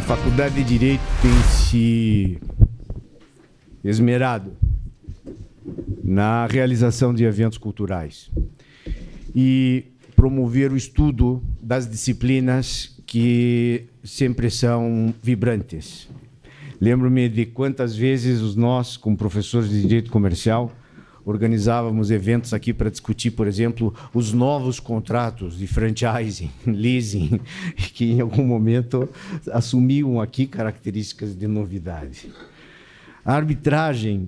Faculdade de Direito tem se esmerado na realização de eventos culturais e promover o estudo das disciplinas que sempre são vibrantes. Lembro-me de quantas vezes nós, como professores de Direito Comercial, organizávamos eventos aqui para discutir, por exemplo, os novos contratos de franchising, leasing, que em algum momento assumiam aqui características de novidade. A arbitragem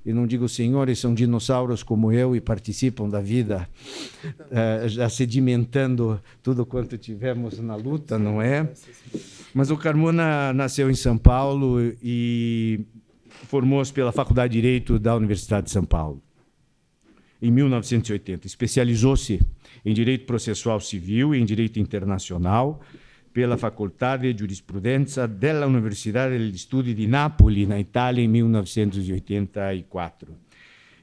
e não digo senhores, são dinossauros como eu e participam da vida, já sedimentando tudo quanto tivemos na luta, não é? Mas o Carmona nasceu em São Paulo e formou-se pela Faculdade de Direito da Universidade de São Paulo, em 1980. Especializou-se em Direito Processual Civil e em Direito Internacional pela Facoltade de Giurisprudenza della Università degli Studi di Napoli, na Itália, em 1984.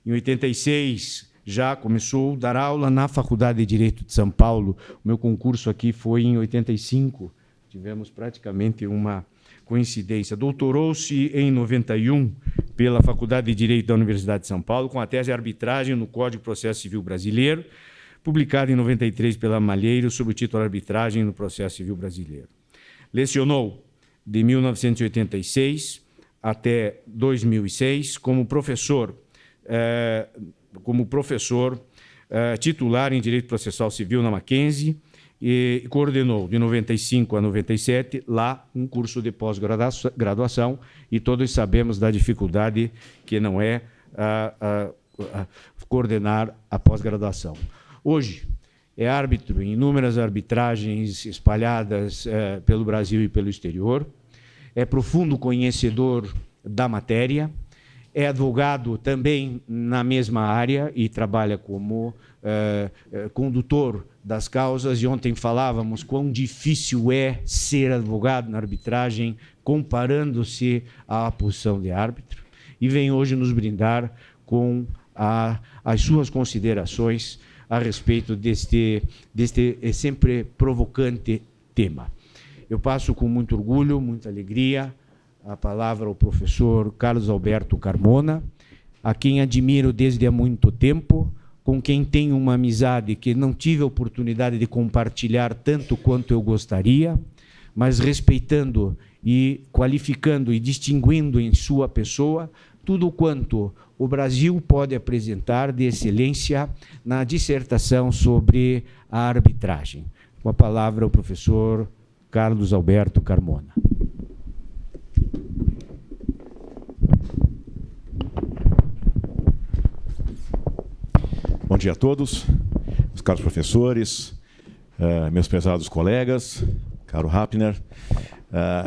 Em 86, já começou a dar aula na Faculdade de Direito de São Paulo. O meu concurso aqui foi em 85. Tivemos praticamente uma coincidência. Doutorou-se em 91 pela Faculdade de Direito da Universidade de São Paulo, com a tese de arbitragem no Código de Processo Civil Brasileiro, publicado em 93 pela Malheiro, sob o título Arbitragem no Processo Civil Brasileiro. Lecionou de 1986 até 2006 como professor titular em Direito Processual Civil na Mackenzie e coordenou de 95 a 97 lá um curso de pós-graduação, e todos sabemos da dificuldade que não é coordenar a pós-graduação. Hoje, é árbitro em inúmeras arbitragens espalhadas pelo Brasil e pelo exterior, é profundo conhecedor da matéria, é advogado também na mesma área e trabalha como condutor das causas, e ontem falávamos quão difícil é ser advogado na arbitragem, comparando-se à posição de árbitro, e vem hoje nos brindar com as suas considerações a respeito deste sempre provocante tema. eu passo com muito orgulho, muita alegria, a palavra ao professor Carlos Alberto Carmona, a quem admiro desde há muito tempo, com quem tenho uma amizade que não tive a oportunidade de compartilhar tanto quanto eu gostaria, mas respeitando e qualificando e distinguindo em sua pessoa tudo quanto o Brasil pode apresentar de excelência na dissertação sobre a arbitragem. Com a palavra, o professor Carlos Alberto Carmona. Bom dia a todos, meus caros professores, meus prezados colegas, caro Rapner.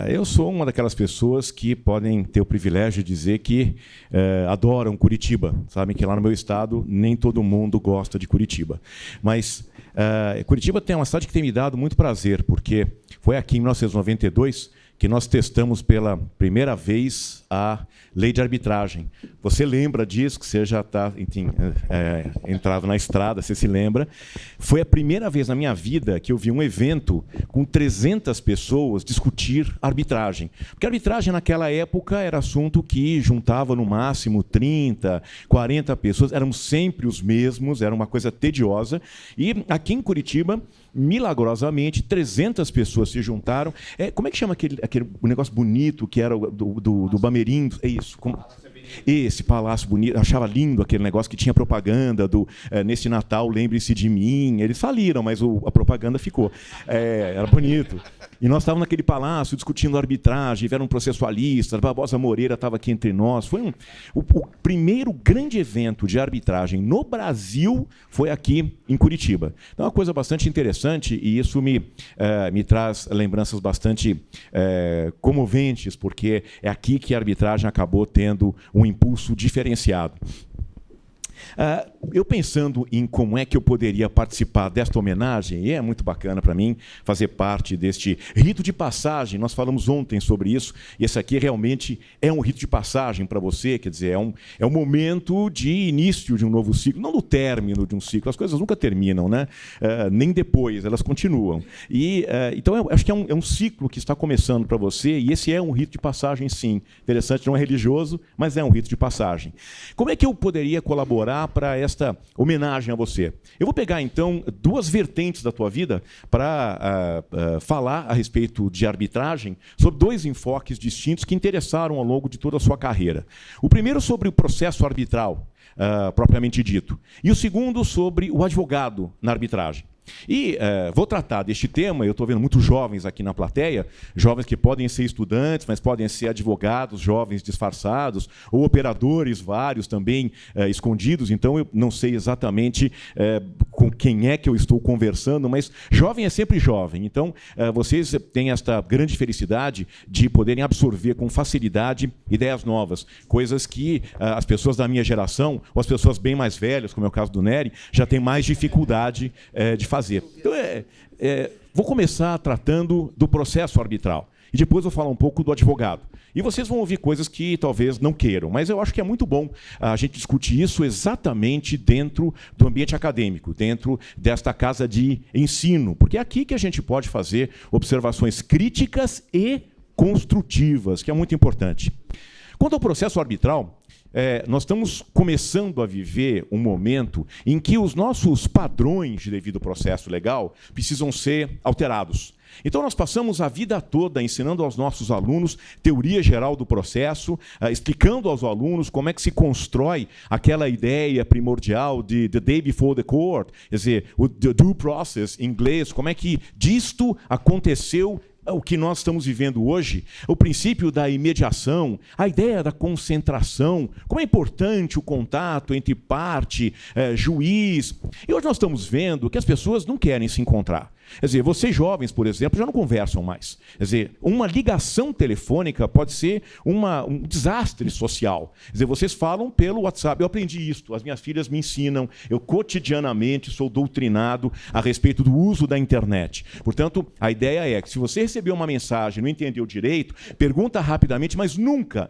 Eu sou uma daquelas pessoas que podem ter o privilégio de dizer que adoram Curitiba. Sabem que lá no meu estado nem todo mundo gosta de Curitiba. Mas Curitiba é uma cidade que tem me dado muito prazer, porque foi aqui em 1992 que nós testamos pela primeira vez a lei de arbitragem. Você lembra disso, que você já está entrado na estrada, você se lembra. Foi a primeira vez na minha vida que eu vi um evento com 300 pessoas discutir arbitragem. Porque a arbitragem naquela época era assunto que juntava no máximo 30, 40 pessoas, eram sempre os mesmos, era uma coisa tediosa. E aqui em Curitiba, milagrosamente, 300 pessoas se juntaram. Como é que chama aquele negócio bonito que era do Bamerindos? É isso. Esse palácio bonito, eu achava lindo aquele negócio que tinha propaganda do nesse Natal, lembre-se de mim. Eles faliram, mas a propaganda ficou. Era bonito. E nós estávamos naquele palácio discutindo arbitragem, vieram processualistas, Barbosa Moreira estava aqui entre nós. Foi o primeiro grande evento de arbitragem no Brasil foi aqui em Curitiba. Então é uma coisa bastante interessante e isso me traz lembranças bastante comoventes, porque é aqui que a arbitragem acabou tendo um impulso diferenciado. Eu pensando em como é que eu poderia participar desta homenagem, e é muito bacana para mim fazer parte deste rito de passagem, nós falamos ontem sobre isso, e esse aqui realmente é um rito de passagem para você, quer dizer, é um momento de início de um novo ciclo, não do término de um ciclo, as coisas nunca terminam, né? Nem depois, elas continuam. Então, eu acho que é um ciclo que está começando para você, e esse é um rito de passagem, sim. Interessante, não é religioso, mas é um rito de passagem. Como é que eu poderia colaborar para esta homenagem a você? Eu vou pegar, então, duas vertentes da tua vida para falar a respeito de arbitragem sobre dois enfoques distintos que interessaram ao longo de toda a sua carreira. O primeiro sobre o processo arbitral, propriamente dito, e o segundo sobre o advogado na arbitragem. E vou tratar deste tema, eu estou vendo muitos jovens aqui na plateia, jovens que podem ser estudantes, mas podem ser advogados, jovens disfarçados, ou operadores vários também escondidos, então eu não sei exatamente com quem é que eu estou conversando, mas jovem é sempre jovem, então vocês têm esta grande felicidade de poderem absorver com facilidade ideias novas, coisas que as pessoas da minha geração, ou as pessoas bem mais velhas, como é o caso do Nery, já têm mais dificuldade de fazer. Então, vou começar tratando do processo arbitral. E depois vou falar um pouco do advogado. E vocês vão ouvir coisas que talvez não queiram, mas eu acho que é muito bom a gente discutir isso exatamente dentro do ambiente acadêmico, dentro desta casa de ensino, porque é aqui que a gente pode fazer observações críticas e construtivas, que é muito importante. Quanto ao processo arbitral, nós estamos começando a viver um momento em que os nossos padrões de devido processo legal precisam ser alterados. Então, nós passamos a vida toda ensinando aos nossos alunos teoria geral do processo, explicando aos alunos como é que se constrói aquela ideia primordial de the day before the court, quer dizer, o due process em inglês, como é que disto aconteceu o que nós estamos vivendo hoje, o princípio da imediação, a ideia da concentração, como é importante o contato entre parte, juiz. E hoje nós estamos vendo que as pessoas não querem se encontrar. Quer dizer, vocês jovens, por exemplo, já não conversam mais. Quer dizer, uma ligação telefônica pode ser um desastre social. Quer dizer, vocês falam pelo WhatsApp. Eu aprendi isso, as minhas filhas me ensinam, eu cotidianamente sou doutrinado a respeito do uso da internet. Portanto, a ideia é que se você recebeu uma mensagem, não entendeu direito, pergunta rapidamente, mas nunca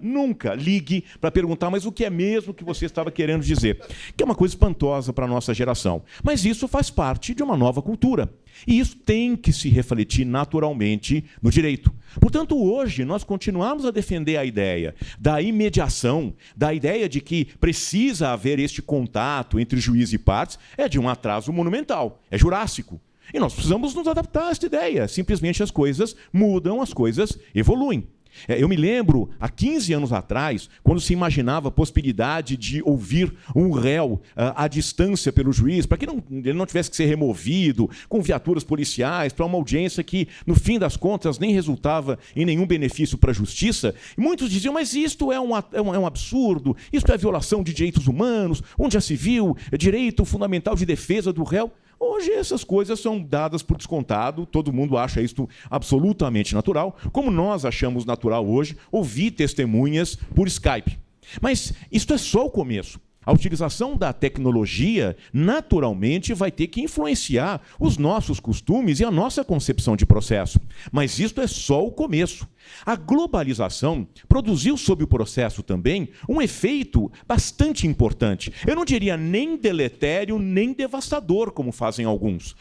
ligue para perguntar, mas o que é mesmo que você estava querendo dizer? Que é uma coisa espantosa para a nossa geração. Mas isso faz parte de uma nova cultura. E isso tem que se refletir naturalmente no direito. Portanto, hoje, nós continuamos a defender a ideia da imediação, da ideia de que precisa haver este contato entre juiz e partes, é de um atraso monumental, é jurássico. E nós precisamos nos adaptar a esta ideia. Simplesmente as coisas mudam, as coisas evoluem. Eu me lembro, há 15 anos atrás, quando se imaginava a possibilidade de ouvir um réu à distância pelo juiz, para que ele não tivesse que ser removido com viaturas policiais, para uma audiência que, no fim das contas, nem resultava em nenhum benefício para a justiça. E muitos diziam, mas isto é um absurdo, isto é violação de direitos humanos, onde já se viu direito fundamental de defesa do réu. Hoje essas coisas são dadas por descontado, todo mundo acha isto absolutamente natural, como nós achamos natural hoje ouvir testemunhas por Skype. Mas isto é só o começo. A utilização da tecnologia, naturalmente, vai ter que influenciar os nossos costumes e a nossa concepção de processo. Mas isto é só o começo. A globalização produziu sobre o processo também um efeito bastante importante. Eu não diria nem deletério, nem devastador, como fazem alguns.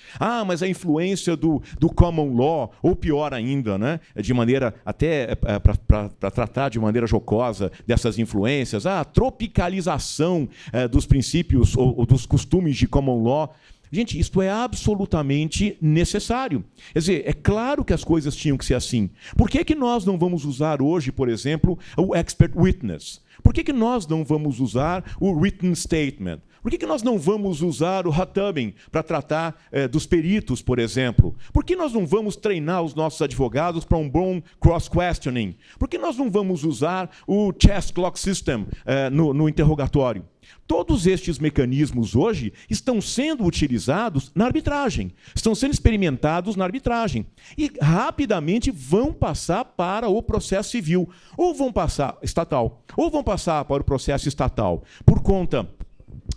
Mas a influência do common law, ou pior ainda, né, de maneira até para tratar de maneira jocosa dessas influências, a tropicalização dos princípios ou dos costumes de common law. Gente, isto é absolutamente necessário. Quer dizer, é claro que as coisas tinham que ser assim. Por que nós não vamos usar hoje, por exemplo, o expert witness? Por que nós não vamos usar o written statement? Por que nós não vamos usar o hot tubbing para tratar dos peritos, por exemplo? Por que nós não vamos treinar os nossos advogados para um bom cross-questioning? Por que nós não vamos usar o chess clock system no interrogatório? Todos estes mecanismos hoje estão sendo utilizados na arbitragem, estão sendo experimentados na arbitragem e rapidamente vão passar para o processo civil, ou vão passar estatal, ou vão passar para o processo estatal por conta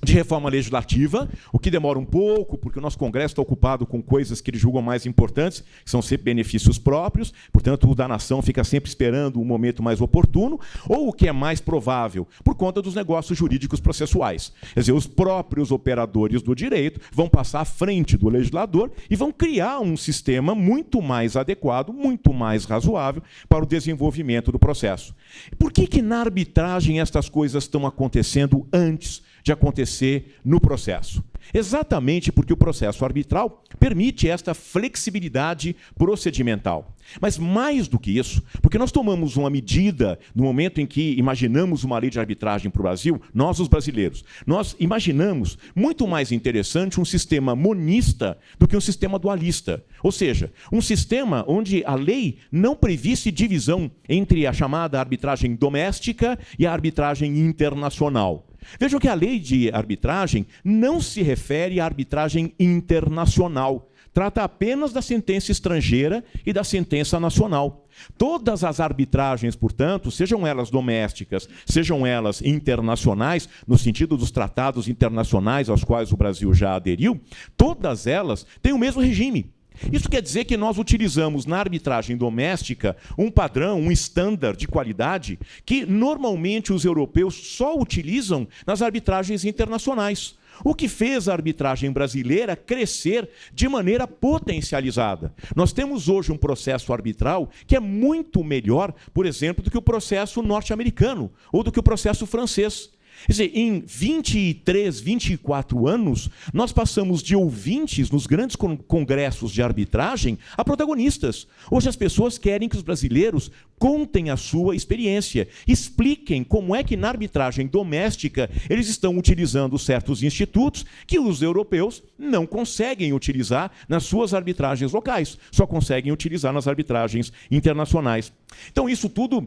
de reforma legislativa, o que demora um pouco, porque o nosso Congresso está ocupado com coisas que eles julgam mais importantes, que são sempre benefícios próprios, portanto, o da nação fica sempre esperando um momento mais oportuno, ou o que é mais provável, por conta dos negócios jurídicos processuais. Quer dizer, os próprios operadores do direito vão passar à frente do legislador e vão criar um sistema muito mais adequado, muito mais razoável para o desenvolvimento do processo. Por que na arbitragem estas coisas estão acontecendo antes de acontecer no processo? Exatamente porque o processo arbitral permite esta flexibilidade procedimental. Mas mais do que isso, porque nós tomamos uma medida no momento em que imaginamos uma lei de arbitragem para o Brasil, nós os brasileiros, nós imaginamos muito mais interessante um sistema monista do que um sistema dualista. Ou seja, um sistema onde a lei não previsse divisão entre a chamada arbitragem doméstica e a arbitragem internacional. Vejam que a lei de arbitragem não se refere à arbitragem internacional. Trata apenas da sentença estrangeira e da sentença nacional. Todas as arbitragens, portanto, sejam elas domésticas, sejam elas internacionais, no sentido dos tratados internacionais aos quais o Brasil já aderiu, todas elas têm o mesmo regime. Isso quer dizer que nós utilizamos na arbitragem doméstica um padrão, um estándar de qualidade que normalmente os europeus só utilizam nas arbitragens internacionais. O que fez a arbitragem brasileira crescer de maneira potencializada. Nós temos hoje um processo arbitral que é muito melhor, por exemplo, do que o processo norte-americano ou do que o processo francês. Quer dizer, em 23, 24 anos, nós passamos de ouvintes nos grandes congressos de arbitragem a protagonistas. Hoje as pessoas querem que os brasileiros contem a sua experiência, expliquem como é que na arbitragem doméstica eles estão utilizando certos institutos que os europeus não conseguem utilizar nas suas arbitragens locais, só conseguem utilizar nas arbitragens internacionais. Então isso tudo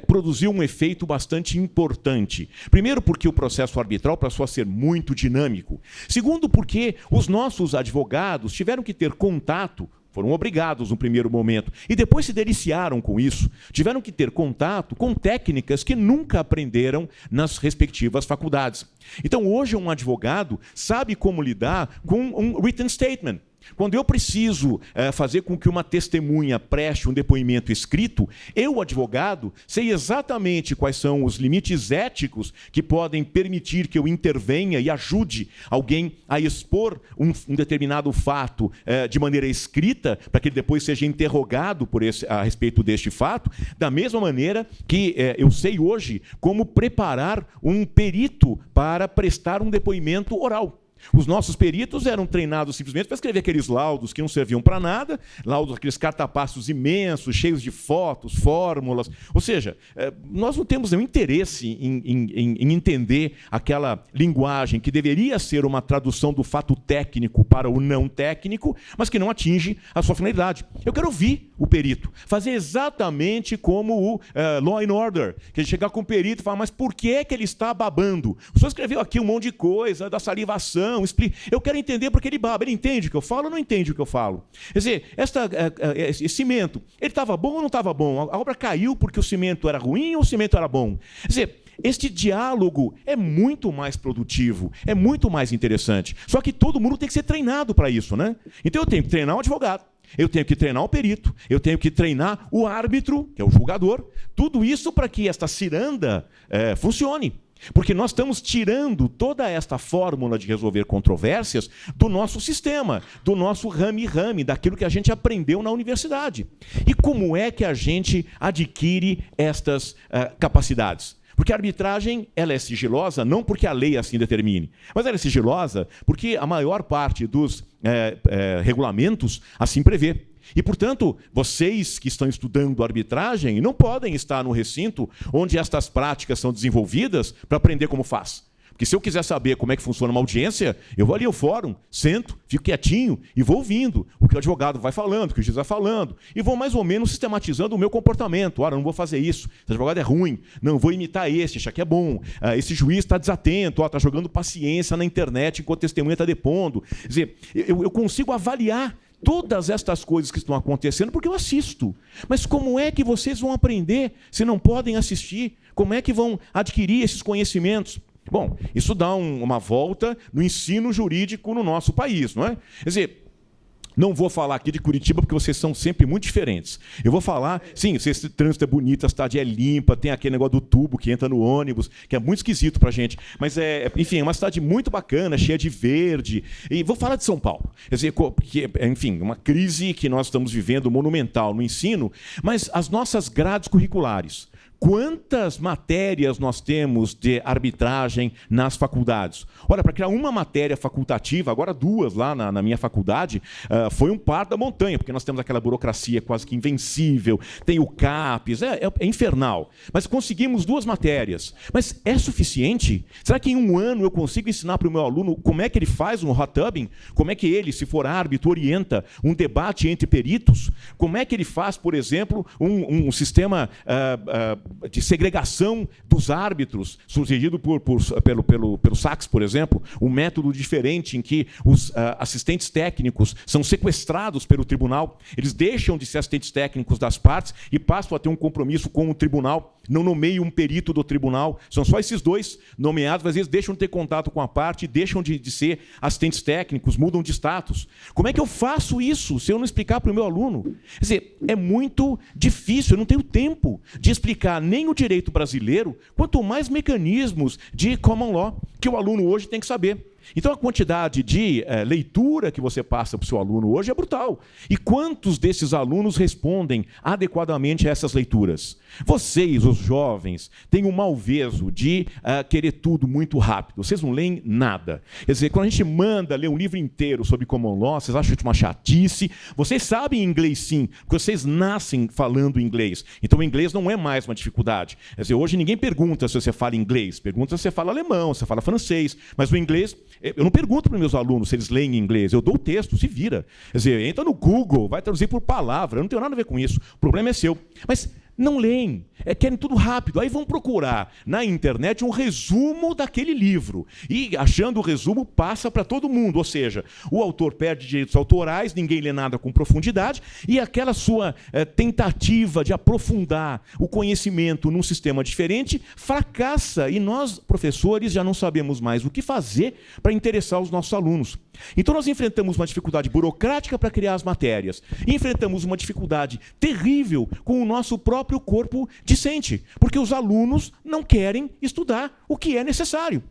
produziu um efeito bastante importante. Primeiro, porque o processo arbitral passou a ser muito dinâmico. Segundo, porque os nossos advogados tiveram que ter contato, foram obrigados no primeiro momento, e depois se deliciaram com isso. Tiveram que ter contato com técnicas que nunca aprenderam nas respectivas faculdades. Então, hoje, um advogado sabe como lidar com um written statement. Quando eu preciso fazer com que uma testemunha preste um depoimento escrito, eu, advogado, sei exatamente quais são os limites éticos que podem permitir que eu intervenha e ajude alguém a expor um determinado fato de maneira escrita, para que ele depois seja interrogado a respeito deste fato, da mesma maneira que eu sei hoje como preparar um perito para prestar um depoimento oral. Os nossos peritos eram treinados simplesmente para escrever aqueles laudos que não serviam para nada, laudos, aqueles cartapassos imensos, cheios de fotos, fórmulas. Ou seja, nós não temos nenhum interesse em entender aquela linguagem que deveria ser uma tradução do fato técnico para o não técnico, mas que não atinge a sua finalidade. Eu quero ouvir o perito, fazer exatamente como o Law and Order, que a gente chegar com o perito e falar, mas por que ele está babando? O senhor escreveu aqui um monte de coisa, da salivação, eu quero entender porque ele baba. Ele entende o que eu falo ou não entende o que eu falo? Quer dizer, esse cimento, ele estava bom ou não estava bom? A obra caiu porque o cimento era ruim ou o cimento era bom? Quer dizer, este diálogo é muito mais produtivo, é muito mais interessante. Só que todo mundo tem que ser treinado para isso, né? Então eu tenho que treinar o advogado, eu tenho que treinar o perito, eu tenho que treinar o árbitro, que é o julgador. Tudo isso para que esta ciranda funcione. Porque nós estamos tirando toda esta fórmula de resolver controvérsias do nosso sistema, do nosso rame-rame, daquilo que a gente aprendeu na universidade. E como é que a gente adquire estas capacidades? Porque a arbitragem ela é sigilosa, não porque a lei assim determine, mas ela é sigilosa porque a maior parte dos regulamentos assim prevê. E, portanto, vocês que estão estudando arbitragem não podem estar no recinto onde estas práticas são desenvolvidas para aprender como faz. Porque se eu quiser saber como é que funciona uma audiência, eu vou ali ao fórum, sento, fico quietinho e vou ouvindo o que o advogado vai falando, o que o juiz vai falando, e vou mais ou menos sistematizando o meu comportamento. Ora, não vou fazer isso, esse advogado é ruim, não, vou imitar esse aqui é bom, esse juiz está desatento, está jogando paciência na internet enquanto a testemunha está depondo. Quer dizer, eu consigo avaliar todas estas coisas que estão acontecendo porque eu assisto. Mas como é que vocês vão aprender se não podem assistir? Como é que vão adquirir esses conhecimentos? Bom, isso dá uma volta no ensino jurídico no nosso país, não é? Quer dizer, não vou falar aqui de Curitiba, porque vocês são sempre muito diferentes. Eu vou falar, sim, esse trânsito é bonito, a cidade é limpa, tem aquele negócio do tubo que entra no ônibus, que é muito esquisito para a gente. Mas, enfim, é uma cidade muito bacana, cheia de verde. E vou falar de São Paulo. Quer dizer, enfim, uma crise que nós estamos vivendo monumental no ensino, mas as nossas grades curriculares. Quantas matérias nós temos de arbitragem nas faculdades? Olha, para criar uma matéria facultativa, agora duas lá na minha faculdade, foi um par da montanha, porque nós temos aquela burocracia quase que invencível, tem o CAPES, é infernal. Mas conseguimos duas matérias. Mas é suficiente? Será que em um ano eu consigo ensinar para o meu aluno como é que ele faz um hot tubbing? Como é que ele, se for árbitro, orienta um debate entre peritos? Como é que ele faz, por exemplo, um sistema de segregação dos árbitros, surgido pelo Sachs, por exemplo, um método diferente em que os assistentes técnicos são sequestrados pelo tribunal, eles deixam de ser assistentes técnicos das partes e passam a ter um compromisso com o tribunal, não nomeiam um perito do tribunal, são só esses dois nomeados, mas eles deixam de ter contato com a parte, deixam de ser assistentes técnicos, mudam de status. Como é que eu faço isso se eu não explicar para o meu aluno? Quer dizer, é muito difícil, eu não tenho tempo de explicar nem o direito brasileiro, quanto mais mecanismos de common law que o aluno hoje tem que saber. Então, a quantidade de leitura que você passa para o seu aluno hoje é brutal. E quantos desses alunos respondem adequadamente a essas leituras? Vocês, os jovens, têm um malveso de querer tudo muito rápido. Vocês não leem nada. Quer dizer, quando a gente manda ler um livro inteiro sobre common law, vocês acham isso uma chatice. Vocês sabem inglês sim, porque vocês nascem falando inglês. Então, o inglês não é mais uma dificuldade. Quer dizer, hoje ninguém pergunta se você fala inglês. Pergunta se você fala alemão, se você fala francês. Mas o inglês... Eu não pergunto para os meus alunos se eles leem em inglês, eu dou o texto, se vira. Quer dizer, entra no Google, vai traduzir por palavra, eu não tenho nada a ver com isso, o problema é seu. Mas não leem, querem tudo rápido. Aí vão procurar na internet um resumo daquele livro. E, achando o resumo, passa para todo mundo. Ou seja, o autor perde direitos autorais, ninguém lê nada com profundidade, e aquela sua tentativa de aprofundar o conhecimento num sistema diferente fracassa. E nós, professores, já não sabemos mais o que fazer para interessar os nossos alunos. Então nós enfrentamos uma dificuldade burocrática para criar as matérias. E enfrentamos uma dificuldade terrível com o nosso próprio corpo discente, porque os alunos não querem estudar o que é necessário.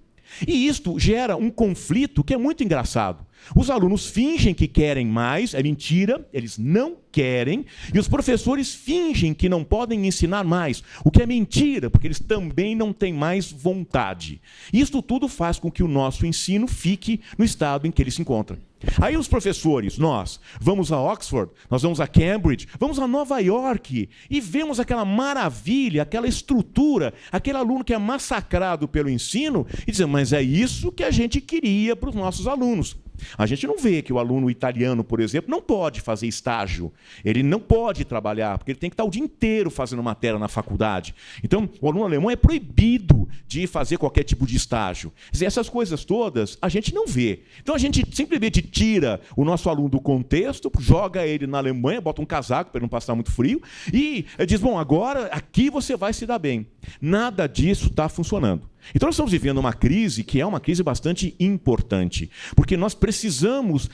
E isto gera um conflito que é muito engraçado. Os alunos fingem que querem mais, é mentira, eles não querem, e os professores fingem que não podem ensinar mais, o que é mentira, porque eles também não têm mais vontade. Isto tudo faz com que o nosso ensino fique no estado em que ele se encontra. Aí os professores, nós, vamos a Oxford, nós vamos a Cambridge, vamos a Nova York, e vemos aquela maravilha, aquela estrutura, aquele aluno que é massacrado pelo ensino, e dizemos, mas é isso que a gente queria para os nossos alunos. A gente não vê que o aluno italiano, por exemplo, não pode fazer estágio. Ele não pode trabalhar, porque ele tem que estar o dia inteiro fazendo matéria na faculdade. Então, o aluno alemão é proibido de fazer qualquer tipo de estágio. Quer dizer, essas coisas todas a gente não vê. Então, a gente simplesmente tira o nosso aluno do contexto, joga ele na Alemanha, bota um casaco para ele não passar muito frio, e diz, bom, agora aqui você vai se dar bem. Nada disso está funcionando. Então, nós estamos vivendo uma crise que é uma crise bastante importante, porque nós precisamos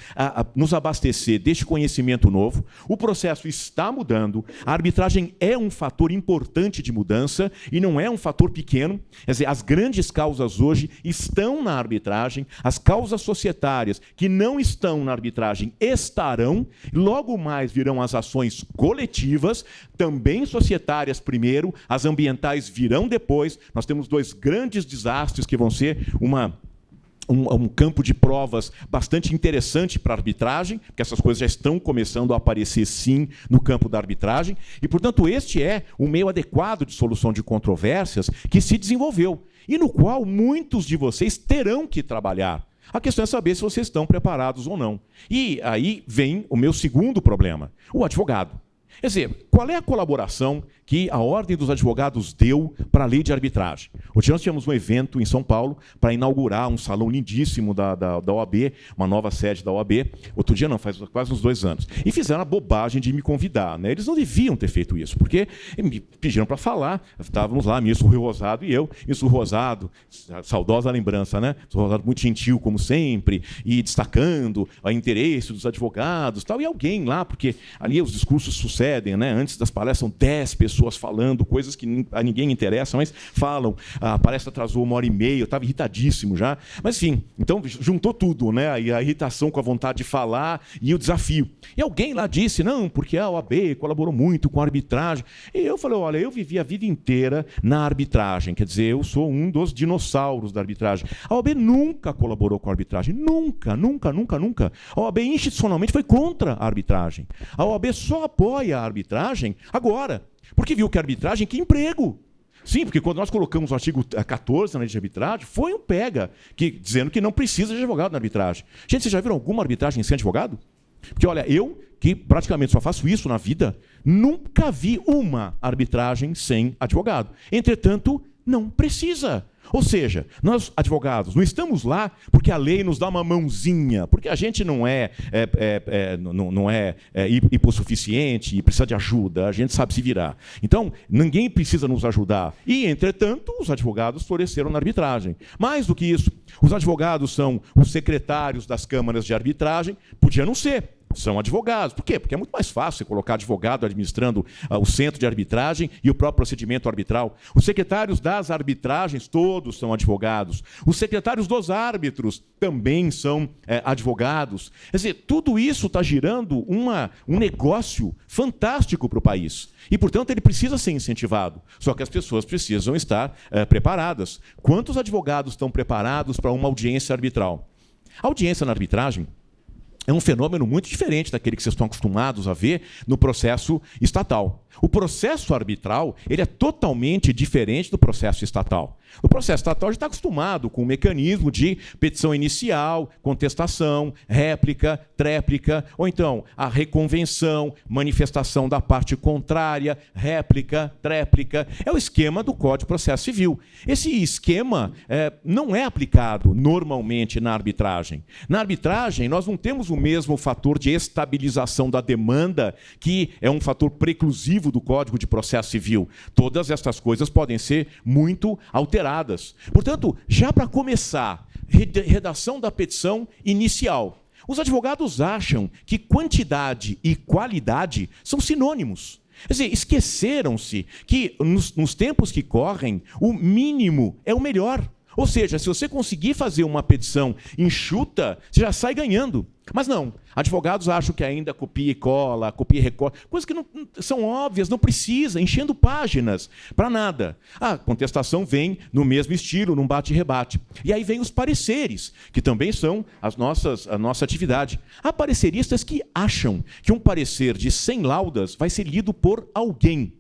nos abastecer deste conhecimento novo, o processo está mudando, a arbitragem é um fator importante de mudança e não é um fator pequeno. Quer dizer, as grandes causas hoje estão na arbitragem, as causas societárias que não estão na arbitragem estarão, logo mais virão as ações coletivas, também societárias primeiro, as ambientais virão depois. Nós temos dois grandes desastres que vão ser um campo de provas bastante interessante para a arbitragem, porque essas coisas já estão começando a aparecer, sim, no campo da arbitragem, e, portanto, este é um meio adequado de solução de controvérsias que se desenvolveu, e no qual muitos de vocês terão que trabalhar. A questão é saber se vocês estão preparados ou não. E aí vem o meu segundo problema, o advogado. Quer dizer, qual é a colaboração que a Ordem dos Advogados deu para a lei de arbitragem? Hoje nós tivemos um evento em São Paulo para inaugurar um salão lindíssimo da OAB, uma nova sede da OAB. Outro dia não, faz quase uns 2 anos. E fizeram a bobagem de me convidar, né? Eles não deviam ter feito isso, porque me pediram para falar. Estávamos lá, ministro Rui Rosado e eu. Ministro Rosado, saudosa lembrança, né? Ministro Rosado muito gentil, como sempre, e destacando o interesse dos advogados, tal, e alguém lá, porque ali os discursos sucedem, né? Antes das palestras são 10 pessoas falando, coisas que a ninguém interessam, mas falam. A palestra atrasou 1h30, eu estava irritadíssimo já. Mas, enfim, então juntou tudo, né? E a irritação com a vontade de falar e o desafio. E alguém lá disse, não, porque a OAB colaborou muito com a arbitragem. E eu falei, olha, eu vivi a vida inteira na arbitragem, quer dizer, eu sou um dos dinossauros da arbitragem. A OAB nunca colaborou com a arbitragem, nunca, nunca, nunca, nunca. A OAB institucionalmente foi contra a arbitragem. A OAB só apoia a arbitragem agora, porque viu que a arbitragem que emprego. Sim, porque quando nós colocamos o artigo 14 na lei de arbitragem, foi um pega, dizendo que não precisa de advogado na arbitragem. Gente, vocês já viram alguma arbitragem sem advogado? Porque, olha, eu, que praticamente só faço isso na vida, nunca vi uma arbitragem sem advogado. Entretanto, não precisa. Ou seja, nós, advogados, não estamos lá porque a lei nos dá uma mãozinha, porque a gente não é hipossuficiente e precisa de ajuda, a gente sabe se virar. Então, ninguém precisa nos ajudar. E, entretanto, os advogados floresceram na arbitragem. Mais do que isso, os advogados são os secretários das câmaras de arbitragem, podia não ser. São advogados. Por quê? Porque é muito mais fácil você colocar advogado administrando o centro de arbitragem e o próprio procedimento arbitral. Os secretários das arbitragens, todos são advogados. Os secretários dos árbitros também são advogados. Quer dizer, tudo isso está girando um negócio fantástico para o país. E, portanto, ele precisa ser incentivado. Só que as pessoas precisam estar preparadas. Quantos advogados estão preparados para uma audiência arbitral? A audiência na arbitragem é um fenômeno muito diferente daquele que vocês estão acostumados a ver no processo estatal. O processo arbitral ele é totalmente diferente do processo estatal. O processo estatal já está acostumado com o mecanismo de petição inicial, contestação, réplica, tréplica, ou então a reconvenção, manifestação da parte contrária, réplica, tréplica. É o esquema do Código de Processo Civil. Esse esquema não é aplicado normalmente na arbitragem. Na arbitragem, nós não temos o mesmo fator de estabilização da demanda, que é um fator preclusivo do Código de Processo Civil. Todas estas coisas podem ser muito alteradas. Portanto, já para começar, redação da petição inicial. Os advogados acham que quantidade e qualidade são sinônimos. Quer dizer, esqueceram-se que, nos tempos que correm, o mínimo é o melhor. Ou seja, se você conseguir fazer uma petição enxuta, você já sai ganhando. Mas não, advogados acham que ainda copia e cola, copia e recola, coisas que não são óbvias, não precisa, enchendo páginas, para nada. A contestação vem no mesmo estilo, num bate e rebate. E aí vem os pareceres, que também são a nossa atividade. Há pareceristas que acham que um parecer de 100 laudas vai ser lido por alguém.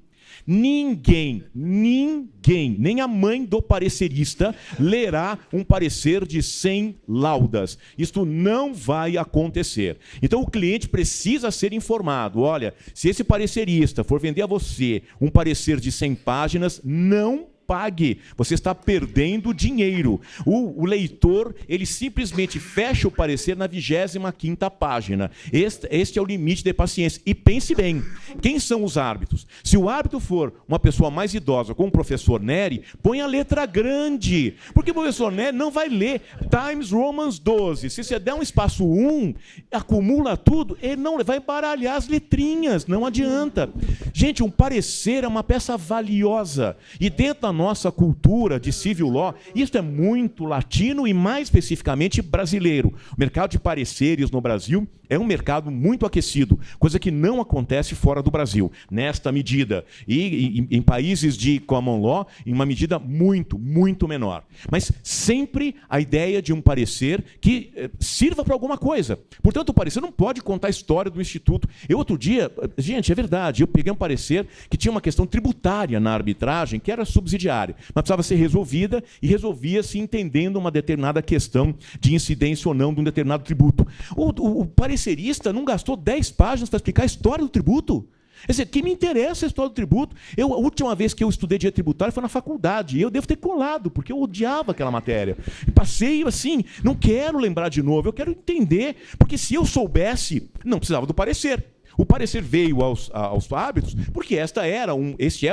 Ninguém, nem a mãe do parecerista lerá um parecer de 100 laudas. Isto não vai acontecer. Então o cliente precisa ser informado. Olha, se esse parecerista for vender a você um parecer de 100 páginas, não pague, você está perdendo dinheiro. O leitor, ele simplesmente fecha o parecer na 25ª página. Este é o limite de paciência. E pense bem, quem são os árbitros? Se o árbitro for uma pessoa mais idosa, como o professor Neri, põe a letra grande, porque o professor Neri não vai ler Times Romans 12. Se você der um espaço 1, acumula tudo, ele não vai embaralhar as letrinhas, não adianta. Gente, um parecer é uma peça valiosa, e dentro da nossa cultura de civil law, isso é muito latino e mais especificamente brasileiro. O mercado de pareceres no Brasil é um mercado muito aquecido, coisa que não acontece fora do Brasil, nesta medida. E em países de common law, em uma medida muito, muito menor. Mas sempre a ideia de um parecer que sirva para alguma coisa. Portanto, o parecer não pode contar a história do Instituto. Eu, outro dia, gente, é verdade, eu peguei um parecer que tinha uma questão tributária na arbitragem, que era subsidiária, mas precisava ser resolvida, e resolvia-se entendendo uma determinada questão de incidência ou não de um determinado tributo. O parecerista não gastou 10 páginas para explicar a história do tributo. Quer dizer, que me interessa a história do tributo? A última vez que eu estudei direito tributário foi na faculdade, e eu devo ter colado, porque eu odiava aquela matéria. E passei assim, não quero lembrar de novo, eu quero entender, porque se eu soubesse, não precisava do parecer. O parecer veio aos árbitros porque este era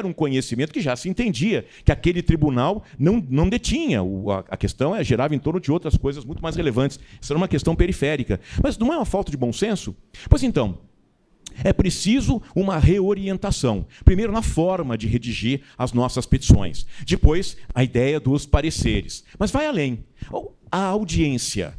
um conhecimento que já se entendia, que aquele tribunal não detinha. A questão girava em torno de outras coisas muito mais relevantes. Isso era uma questão periférica. Mas não é uma falta de bom senso? Pois então, é preciso uma reorientação. Primeiro, na forma de redigir as nossas petições. Depois, a ideia dos pareceres. Mas vai além. A audiência.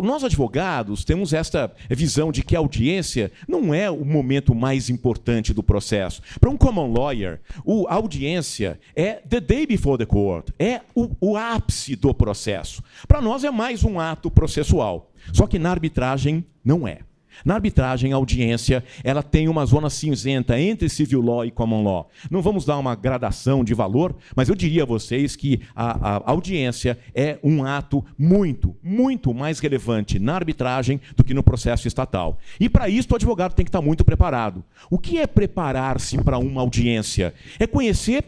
Nós, advogados, temos esta visão de que a audiência não é o momento mais importante do processo. Para um common lawyer, a audiência é the day before the court, é o ápice do processo. Para nós é mais um ato processual. Só que na arbitragem não é. Na arbitragem, a audiência ela tem uma zona cinzenta entre civil law e common law. Não vamos dar uma gradação de valor, mas eu diria a vocês que a audiência é um ato muito, muito mais relevante na arbitragem do que no processo estatal. E para isso o advogado tem que estar muito preparado. O que é preparar-se para uma audiência? É conhecer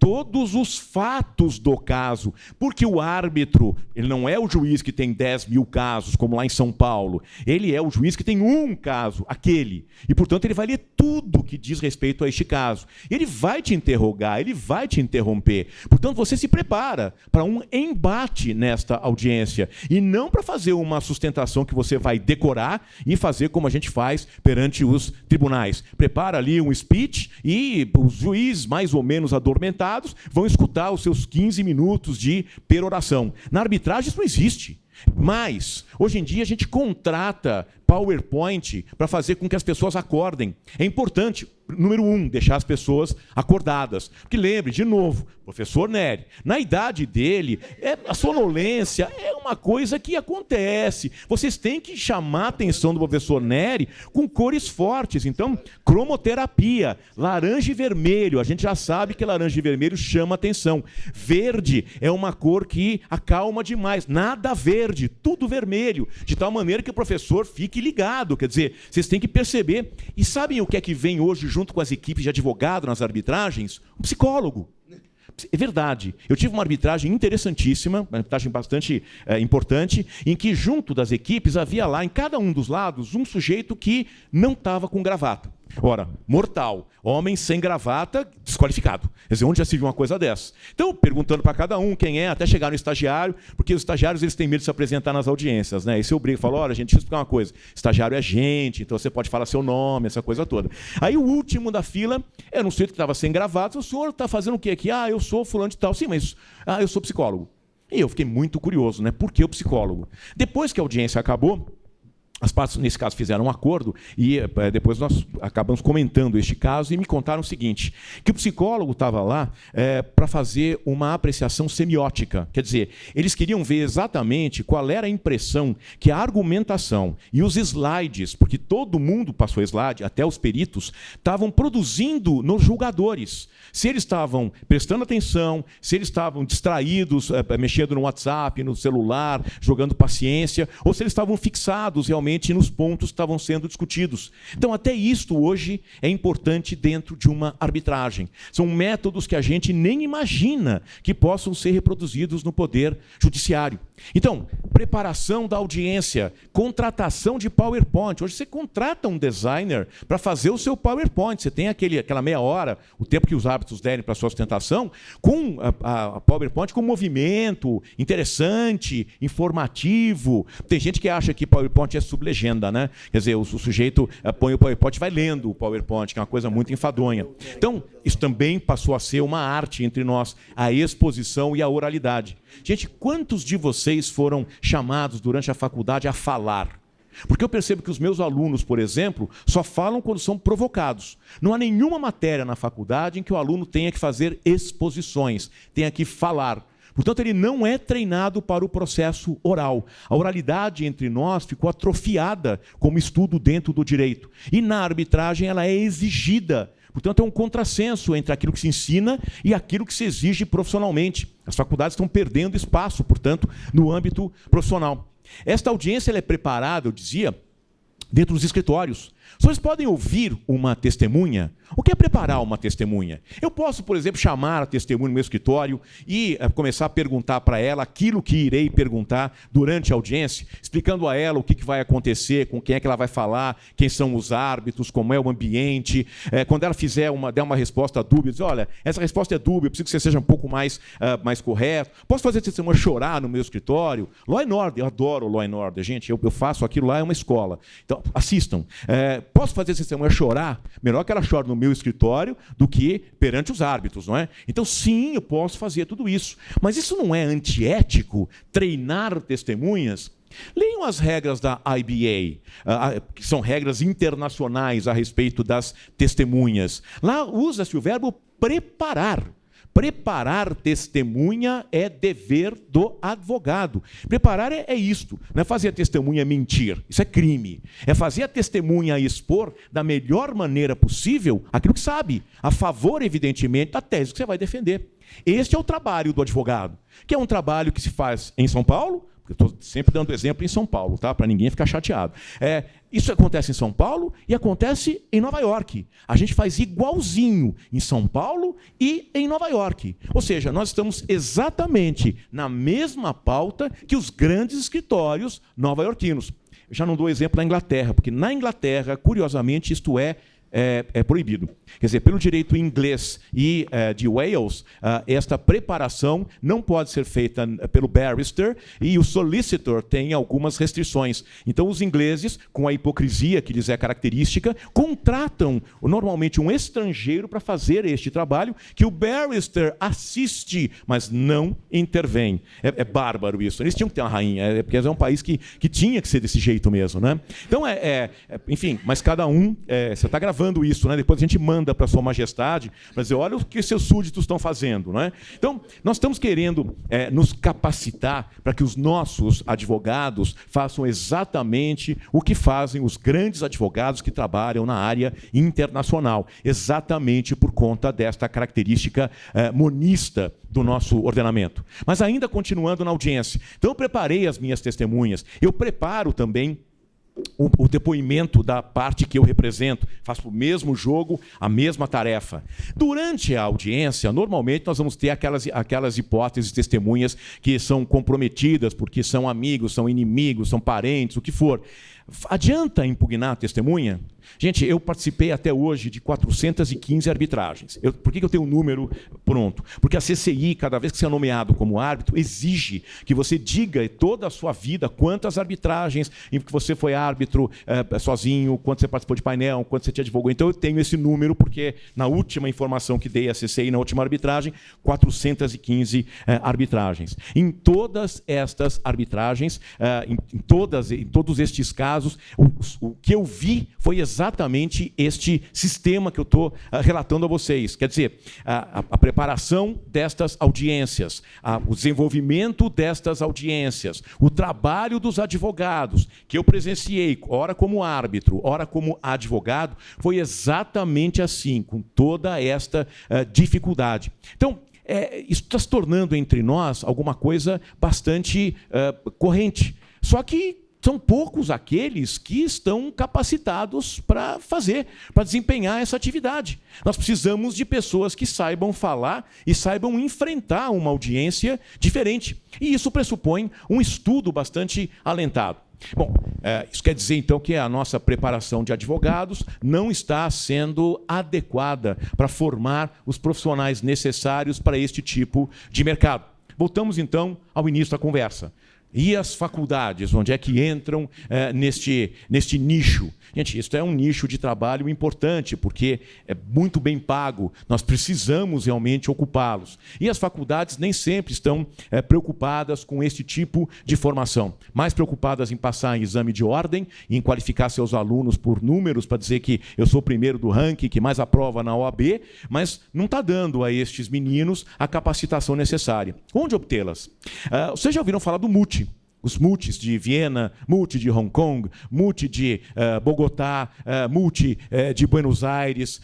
todos os fatos do caso, porque o árbitro, ele não é o juiz que tem 10 mil casos, como lá em São Paulo, ele é o juiz que tem um caso, aquele, e portanto ele vai ler tudo que diz respeito a este caso. Ele vai te interrogar, ele vai te interromper, portanto você se prepara para um embate nesta audiência, e não para fazer uma sustentação que você vai decorar e fazer como a gente faz perante os tribunais. Prepara ali um speech e os juízes mais ou menos adormentados vão escutar os seus 15 minutos de peroração. Na arbitragem isso não existe. Mas, hoje em dia, a gente contrata PowerPoint para fazer com que as pessoas acordem. É importante, número 1, deixar as pessoas acordadas. Porque lembre, de novo, professor Nery, na idade dele, a sonolência é uma coisa que acontece. Vocês têm que chamar a atenção do professor Nery com cores fortes. Então, cromoterapia, laranja e vermelho. A gente já sabe que laranja e vermelho chama atenção. Verde é uma cor que acalma demais. Nada verde, tudo vermelho. De tal maneira que o professor fique ligado. Quer dizer, vocês têm que perceber. E sabem o que é que vem hoje junto com as equipes de advogado nas arbitragens? Um psicólogo. É verdade. Eu tive uma arbitragem interessantíssima, uma arbitragem bastante importante, em que junto das equipes havia lá, em cada um dos lados, um sujeito que não estava com gravata. Ora, mortal, homem sem gravata, desqualificado. Quer dizer, onde já se viu uma coisa dessa? Então, perguntando para cada um quem é, até chegar no estagiário, porque os estagiários eles têm medo de se apresentar nas audiências, né? E se eu brigo e falo, olha, gente, deixa eu explicar uma coisa. Estagiário é gente, então você pode falar seu nome, essa coisa toda. Aí o último da fila era um sujeito que estava sem gravata. O senhor está fazendo o quê aqui? Ah, eu sou fulano de tal. Sim, mas eu sou psicólogo. E eu fiquei muito curioso, né? Por que o psicólogo? Depois que a audiência acabou, as partes, nesse caso, fizeram um acordo e depois nós acabamos comentando este caso e me contaram o seguinte, que o psicólogo estava lá para fazer uma apreciação semiótica. Quer dizer, eles queriam ver exatamente qual era a impressão que a argumentação e os slides, porque todo mundo passou slide, até os peritos, estavam produzindo nos julgadores. Se eles estavam prestando atenção, se eles estavam distraídos, mexendo no WhatsApp, no celular, jogando paciência, ou se eles estavam fixados realmente nos pontos que estavam sendo discutidos. Então, até isto hoje é importante dentro de uma arbitragem. São métodos que a gente nem imagina que possam ser reproduzidos no poder judiciário. Então, preparação da audiência, contratação de PowerPoint. Hoje você contrata um designer para fazer o seu PowerPoint. Você tem aquela meia hora, o tempo que os árbitros derem para a sua sustentação, com a PowerPoint com movimento interessante, informativo. Tem gente que acha que PowerPoint é sublegenda, né? Quer dizer, o sujeito põe o PowerPoint e vai lendo o PowerPoint, que é uma coisa muito enfadonha. Então, isso também passou a ser uma arte entre nós, a exposição e a oralidade. Gente, quantos de vocês foram chamados durante a faculdade a falar? Porque eu percebo que os meus alunos, por exemplo, só falam quando são provocados. Não há nenhuma matéria na faculdade em que o aluno tenha que fazer exposições, tenha que falar. Portanto, ele não é treinado para o processo oral. A oralidade entre nós ficou atrofiada como estudo dentro do direito. E na arbitragem ela é exigida. Portanto, é um contrassenso entre aquilo que se ensina e aquilo que se exige profissionalmente. As faculdades estão perdendo espaço, portanto, no âmbito profissional. Esta audiência ela é preparada, eu dizia, dentro dos escritórios. Vocês podem ouvir uma testemunha? O que é preparar uma testemunha? Eu posso, por exemplo, chamar a testemunha no meu escritório e começar a perguntar para ela aquilo que irei perguntar durante a audiência, explicando a ela o que vai acontecer, com quem é que ela vai falar, quem são os árbitros, como é o ambiente. Quando ela der uma resposta dúbia, dizer, olha, essa resposta é dúbia, eu preciso que você seja um pouco mais correto. Posso fazer a testemunha chorar no meu escritório? Law and Order, eu adoro Law and Order, gente, eu faço aquilo lá, é uma escola. Então, assistam. Posso fazer a testemunha chorar? Melhor que ela chore no meu escritório do que perante os árbitros, não é? Então, sim, eu posso fazer tudo isso. Mas isso não é antiético? Treinar testemunhas? Leiam as regras da IBA, que são regras internacionais a respeito das testemunhas. Lá usa-se o verbo preparar. Preparar testemunha é dever do advogado. Preparar é isto, não é fazer a testemunha mentir, isso é crime. É fazer a testemunha expor da melhor maneira possível aquilo que sabe, a favor, evidentemente, da tese que você vai defender. Este é o trabalho do advogado, que é um trabalho que se faz em São Paulo. Eu estou sempre dando exemplo em São Paulo, tá? Para ninguém ficar chateado. Isso acontece em São Paulo e acontece em Nova York. A gente faz igualzinho em São Paulo e em Nova York. Ou seja, nós estamos exatamente na mesma pauta que os grandes escritórios nova-iorquinos. Eu já não dou exemplo na Inglaterra, porque na Inglaterra, curiosamente, isto é é proibido. Quer dizer, pelo direito inglês e de Wales, esta preparação não pode ser feita pelo barrister, e o solicitor tem algumas restrições. Então, os ingleses, com a hipocrisia que lhes é característica, contratam normalmente um estrangeiro para fazer este trabalho, que o barrister assiste, mas não intervém. É bárbaro isso. Eles tinham que ter uma rainha, porque é um país que tinha que ser desse jeito mesmo, né? Então, enfim, mas cada um... você está gravando isso, né? Depois a gente manda para Sua Majestade para dizer, olha o que seus súditos estão fazendo, né? Então, nós estamos querendo nos capacitar para que os nossos advogados façam exatamente o que fazem os grandes advogados que trabalham na área internacional, exatamente por conta desta característica monista do nosso ordenamento. Mas ainda continuando na audiência. Então, eu preparei as minhas testemunhas. Eu preparo também o depoimento da parte que eu represento, faço o mesmo jogo, a mesma tarefa. Durante a audiência, normalmente nós vamos ter aquelas hipóteses, testemunhas que são comprometidas porque são amigos, são inimigos, são parentes, o que for. Adianta impugnar a testemunha? Gente, eu participei até hoje de 415 arbitragens. Por que eu tenho um número pronto? Porque a CCI, cada vez que você é nomeado como árbitro, exige que você diga toda a sua vida quantas arbitragens em que você foi árbitro sozinho, quanto você participou de painel, quanto você te advogou. Então eu tenho esse número porque na última informação que dei à CCI, na última arbitragem, 415 arbitragens. Em todas estas arbitragens, em todos estes casos, o que eu vi foi exatamente este sistema que eu estou relatando a vocês. Quer dizer, a preparação destas audiências, o desenvolvimento destas audiências, o trabalho dos advogados, que eu presenciei, ora como árbitro, ora como advogado, foi exatamente assim, com toda esta dificuldade. Então, isso está se tornando entre nós alguma coisa bastante corrente. Só que são poucos aqueles que estão capacitados para desempenhar essa atividade. Nós precisamos de pessoas que saibam falar e saibam enfrentar uma audiência diferente. E isso pressupõe um estudo bastante alentado. Bom, isso quer dizer, então, que a nossa preparação de advogados não está sendo adequada para formar os profissionais necessários para este tipo de mercado. Voltamos, então, ao início da conversa. E as faculdades, onde é que entram neste nicho? Gente, isso é um nicho de trabalho importante, porque é muito bem pago, nós precisamos realmente ocupá-los. E as faculdades nem sempre estão preocupadas com este tipo de formação, mais preocupadas em passar em exame de ordem, em qualificar seus alunos por números, para dizer que eu sou o primeiro do ranking, que mais aprova na OAB, mas não está dando a estes meninos a capacitação necessária. Onde obtê-las? Vocês já ouviram falar do MUT? Os MUTs de Viena, MUT de Hong Kong, MUT de Bogotá, MUT de Buenos Aires,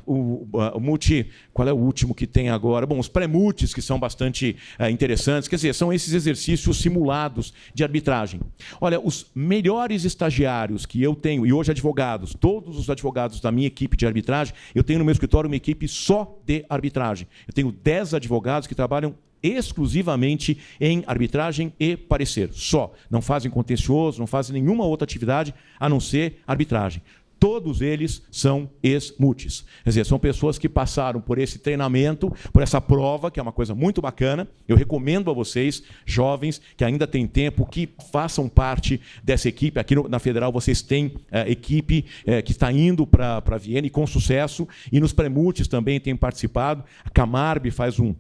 o MUT, qual é o último que tem agora? Bom, os pré-MUTs, que são bastante interessantes, quer dizer, são esses exercícios simulados de arbitragem. Olha, os melhores estagiários que eu tenho, e hoje advogados, todos os advogados da minha equipe de arbitragem, eu tenho no meu escritório uma equipe só de arbitragem. Eu tenho 10 advogados que trabalham exclusivamente em arbitragem e parecer. Só. Não fazem contencioso, não fazem nenhuma outra atividade a não ser arbitragem. Todos eles são ex-MUTs. Quer dizer, são pessoas que passaram por esse treinamento, por essa prova, que é uma coisa muito bacana. Eu recomendo a vocês, jovens, que ainda têm tempo, que façam parte dessa equipe. Aqui na Federal vocês têm equipe que está indo para Viena e com sucesso. E nos pré-MUTs também têm participado. A Camarb faz um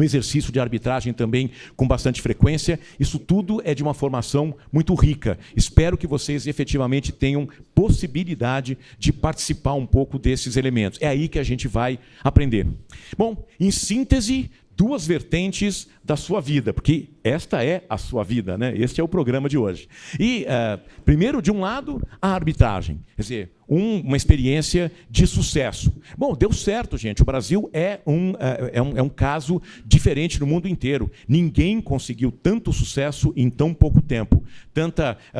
exercício de arbitragem também com bastante frequência. Isso tudo é de uma formação muito rica. Espero que vocês efetivamente tenham possibilidade de participar um pouco desses elementos. É aí que a gente vai aprender. Bom, em síntese, duas vertentes da sua vida, porque esta é a sua vida, né? Este é o programa de hoje. E, primeiro, de um lado, a arbitragem. Quer dizer, uma experiência de sucesso. Bom, deu certo, gente. O Brasil é um caso diferente no mundo inteiro. Ninguém conseguiu tanto sucesso em tão pouco tempo.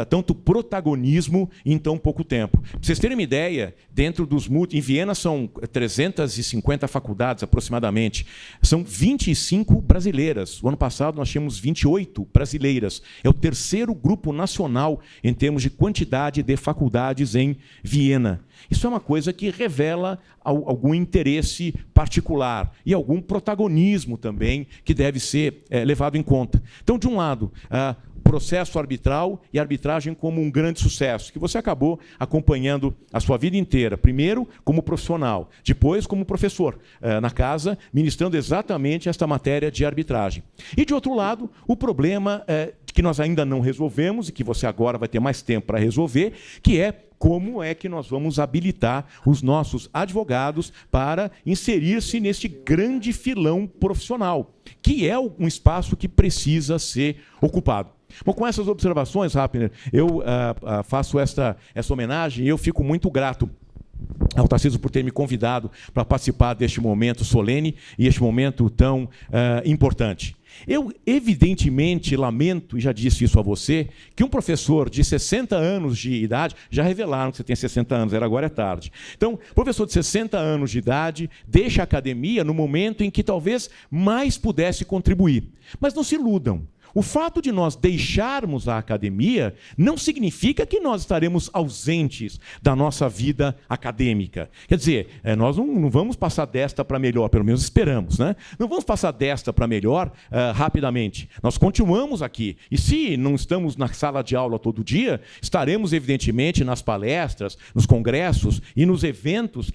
Tanto protagonismo em tão pouco tempo. Para vocês terem uma ideia, dentro dos em Viena são 350 faculdades, aproximadamente. São 25 brasileiras. O ano passado nós tínhamos 28 brasileiras. É o terceiro grupo nacional em termos de quantidade de faculdades em Viena. pena. Isso é uma coisa que revela algum interesse particular e algum protagonismo também que deve ser levado em conta. Então, de um lado, processo arbitral e arbitragem como um grande sucesso, que você acabou acompanhando a sua vida inteira, primeiro como profissional, depois como professor na casa, ministrando exatamente esta matéria de arbitragem. E, de outro lado, o problema que nós ainda não resolvemos e que você agora vai ter mais tempo para resolver, que é como é que nós vamos habilitar os nossos advogados para inserir-se neste grande filão profissional, que é um espaço que precisa ser ocupado. Bom, com essas observações, Rapner, eu faço esta homenagem e eu fico muito grato ao Tarcísio por ter me convidado para participar deste momento solene e este momento tão importante. Eu, evidentemente, lamento, e já disse isso a você, que um professor de 60 anos de idade, já revelaram que você tem 60 anos, agora é tarde. Então, professor de 60 anos de idade deixa a academia no momento em que talvez mais pudesse contribuir. Mas não se iludam. O fato de nós deixarmos a academia não significa que nós estaremos ausentes da nossa vida acadêmica. Quer dizer, nós não vamos passar desta para melhor, pelo menos esperamos, né? Não vamos passar desta para melhor rapidamente. Nós continuamos aqui. E se não estamos na sala de aula todo dia, estaremos, evidentemente, nas palestras, nos congressos e nos eventos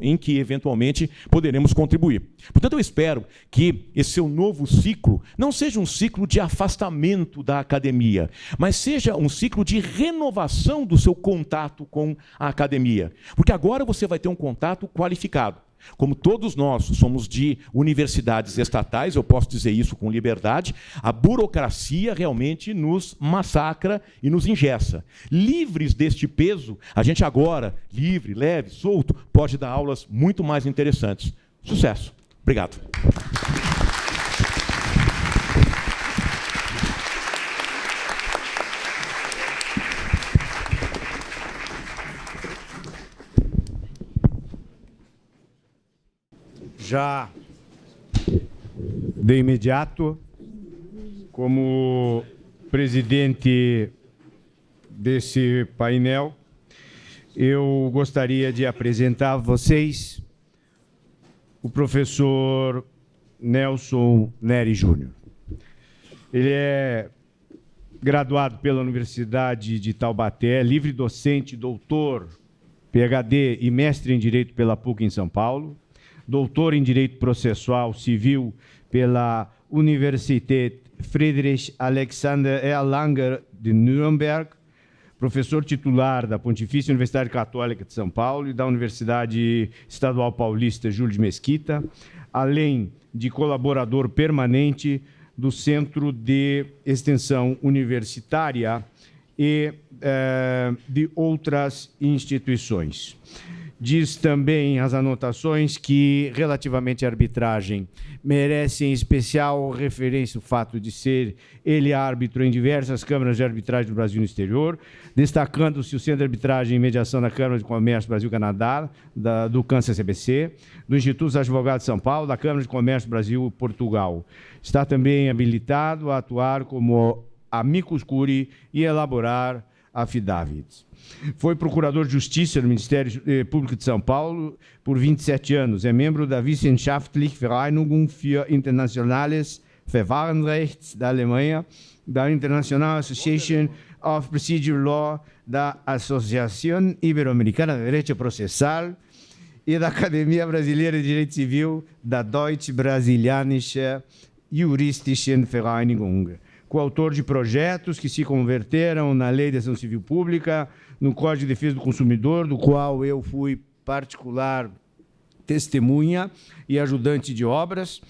em que eventualmente poderemos contribuir. Portanto, eu espero que esse seu novo ciclo não seja um ciclo de afastamento da academia, mas seja um ciclo de renovação do seu contato com a academia. Porque agora você vai ter um contato qualificado. Como todos nós somos de universidades estatais, eu posso dizer isso com liberdade, a burocracia realmente nos massacra e nos engessa. Livres deste peso, a gente agora, livre, leve, solto, pode dar aulas muito mais interessantes. Sucesso. Obrigado. Já de imediato, como presidente desse painel, eu gostaria de apresentar a vocês o professor Nelson Nery Júnior. Ele é graduado pela Universidade de Taubaté, livre docente, doutor, PhD e mestre em Direito pela PUC em São Paulo, doutor em Direito Processual Civil pela Universität Friedrich Alexander Erlanger de Nuremberg, professor titular da Pontifícia Universidade Católica de São Paulo e da Universidade Estadual Paulista Júlio de Mesquita, além de colaborador permanente do Centro de Extensão Universitária e de outras instituições. Diz também as anotações que, relativamente à arbitragem, merece em especial referência o fato de ser ele árbitro em diversas câmaras de arbitragem do Brasil e no exterior, destacando-se o Centro de Arbitragem e Mediação da Câmara de Comércio Brasil-Canadá, do CAN-CCBC, do Instituto dos Advogados de São Paulo, da Câmara de Comércio Brasil-Portugal. Está também habilitado a atuar como amicus curiae e elaborar affidavits. Foi procurador de Justiça do Ministério Público de São Paulo por 27 anos. É membro da Wissenschaftliche Vereinigung für Internationales Verfahrensrecht da Alemanha, da International Association of Procedure Law, da Associação Ibero-Americana de Direito Processal e da Academia Brasileira de Direito Civil, da Deutsch-Brasilianische Juristischen Vereinigung. Coautor de projetos que se converteram na Lei de Ação Civil Pública, no Código de Defesa do Consumidor, do qual eu fui particular testemunha e ajudante de obras.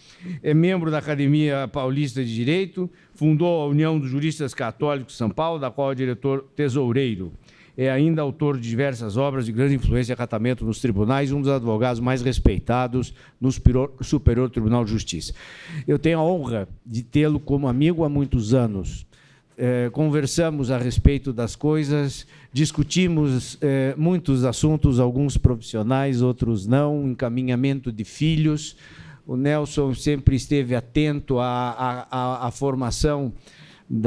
É membro da Academia Paulista de Direito, fundou a União dos Juristas Católicos de São Paulo, da qual é diretor tesoureiro. É ainda autor de diversas obras de grande influência e acatamento nos tribunais, um dos advogados mais respeitados no Superior Tribunal de Justiça. Eu tenho a honra de tê-lo como amigo há muitos anos. Conversamos a respeito das coisas, discutimos muitos assuntos, alguns profissionais, outros não, encaminhamento de filhos. O Nelson sempre esteve atento à formação de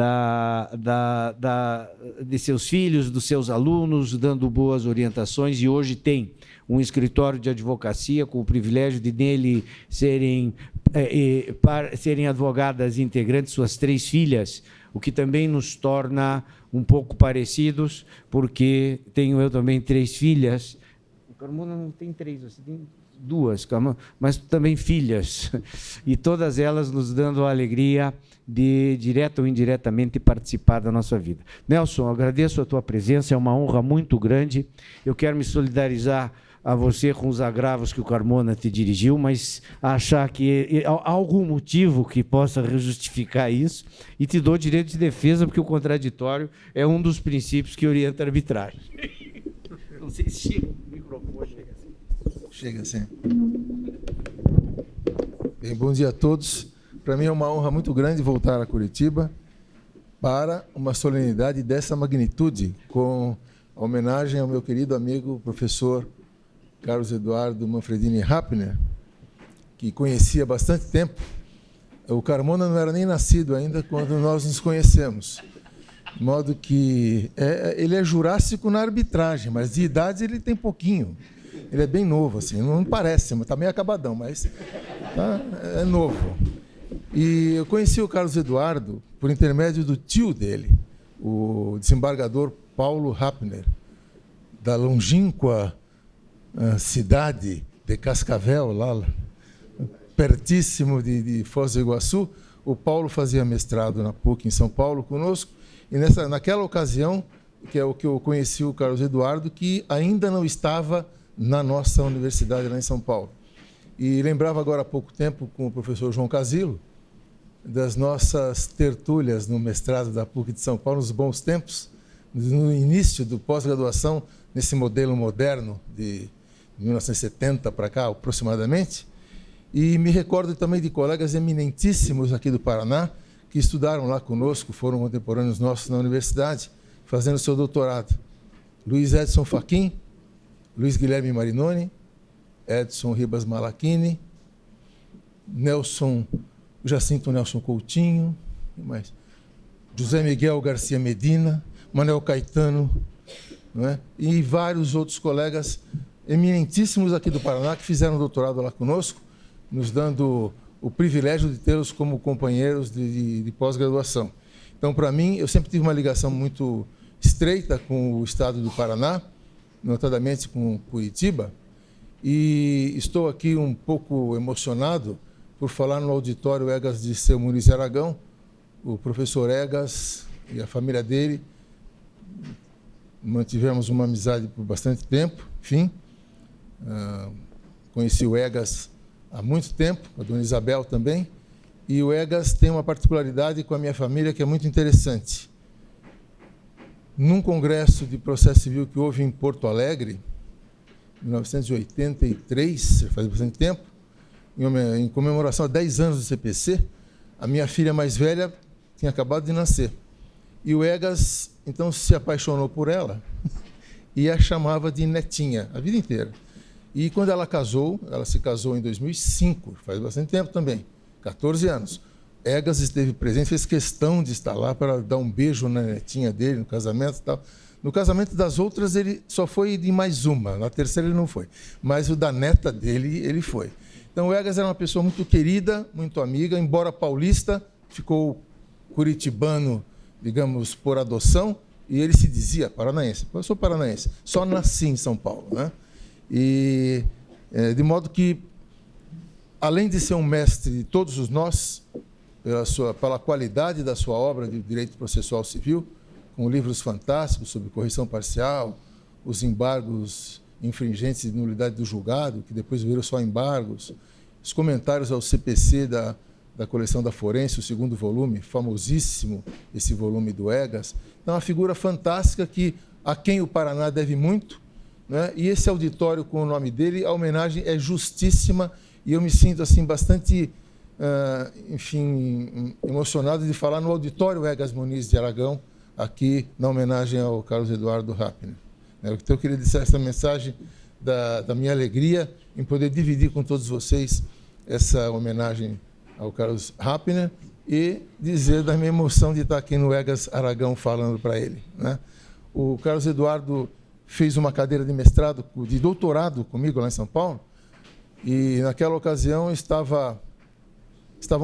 seus filhos, dos seus alunos, dando boas orientações, e hoje tem um escritório de advocacia com o privilégio de nele serem advogadas integrantes suas 3 filhas, o que também nos torna um pouco parecidos, porque tenho eu também 3 filhas. O Carmona não tem 3, você tem 2, mas também filhas, e todas elas nos dando a alegria de, direta ou indiretamente, participar da nossa vida. Nelson, agradeço a tua presença, é uma honra muito grande. Eu quero me solidarizar a você com os agravos que o Carmona te dirigiu, mas achar que há algum motivo que possa justificar isso, e te dou direito de defesa, porque o contraditório é um dos princípios que orienta a arbitragem. Não sei se chega o microfone. Chega sim. Bem, bom dia a todos. Para mim é uma honra muito grande voltar a Curitiba para uma solenidade dessa magnitude, com a homenagem ao meu querido amigo professor Carlos Eduardo Manfredini Rapner, que conhecia há bastante tempo. O Carmona não era nem nascido ainda quando nós nos conhecemos. De modo que ele é jurássico na arbitragem, mas de idade ele tem pouquinho. Ele é bem novo, assim, não parece, mas está meio acabadão, mas é novo. E eu conheci o Carlos Eduardo por intermédio do tio dele, o desembargador Paulo Rapner, da longínqua cidade de Cascavel, lá pertíssimo de Foz do Iguaçu. O Paulo fazia mestrado na PUC em São Paulo conosco, e naquela ocasião, que é o que eu conheci o Carlos Eduardo, que ainda não estava na nossa universidade lá em São Paulo. E lembrava agora há pouco tempo com o professor João Casilo, das nossas tertúlias no mestrado da PUC de São Paulo, nos bons tempos, no início do pós-graduação, nesse modelo moderno de 1970 para cá, aproximadamente. E me recordo também de colegas eminentíssimos aqui do Paraná, que estudaram lá conosco, foram contemporâneos nossos na universidade, fazendo seu doutorado. Luiz Edson Fachin, Luiz Guilherme Marinoni, Edson Ribas Malachini, Jacinto Nelson Coutinho, José Miguel Garcia Medina, Manuel Caetano, não é? E vários outros colegas eminentíssimos aqui do Paraná que fizeram doutorado lá conosco, nos dando o privilégio de tê-los como companheiros de pós-graduação. Então, para mim, eu sempre tive uma ligação muito estreita com o estado do Paraná, notadamente com Curitiba, e estou aqui um pouco emocionado por falar no auditório Egas de Seu Muniz de Aragão. O professor Egas e a família dele mantivemos uma amizade por bastante tempo, enfim. Conheci o Egas há muito tempo, a dona Isabel também, e o Egas tem uma particularidade com a minha família que é muito interessante. Num congresso de processo civil que houve em Porto Alegre, em 1983, faz bastante tempo, em comemoração a 10 anos do CPC, a minha filha mais velha tinha acabado de nascer. E o Egas, então, se apaixonou por ela e a chamava de netinha a vida inteira. E quando ela se casou em 2005, faz bastante tempo também, 14 anos. Egas esteve presente, fez questão de estar lá para dar um beijo na netinha dele no casamento e tal. No casamento das outras, ele só foi de mais uma, na terceira ele não foi. Mas o da neta dele, ele foi. Então, o Egas era uma pessoa muito querida, muito amiga, embora paulista, ficou curitibano, digamos, por adoção, e ele se dizia paranaense. Eu sou paranaense, só nasci em São Paulo, né? E de modo que, além de ser um mestre de todos os nós, pela qualidade da sua obra de direito processual civil, com livros fantásticos sobre correção parcial, os embargos infringentes de nulidade do julgado, que depois viram só embargos, os comentários ao CPC da coleção da Forense, o 2º volume, famosíssimo esse volume do Egas. Então, uma figura fantástica a quem o Paraná deve muito, né? E esse auditório com o nome dele, a homenagem é justíssima, e eu me sinto assim bastante enfim, emocionado de falar no auditório Egas Muniz de Aragão, aqui na homenagem ao Carlos Eduardo Rapner. Então, eu queria deixar essa mensagem da minha alegria em poder dividir com todos vocês essa homenagem ao Carlos Rapner e dizer da minha emoção de estar aqui no Egas Aragão falando para ele, né? O Carlos Eduardo fez uma cadeira de mestrado, de doutorado comigo lá em São Paulo, e naquela ocasião estavam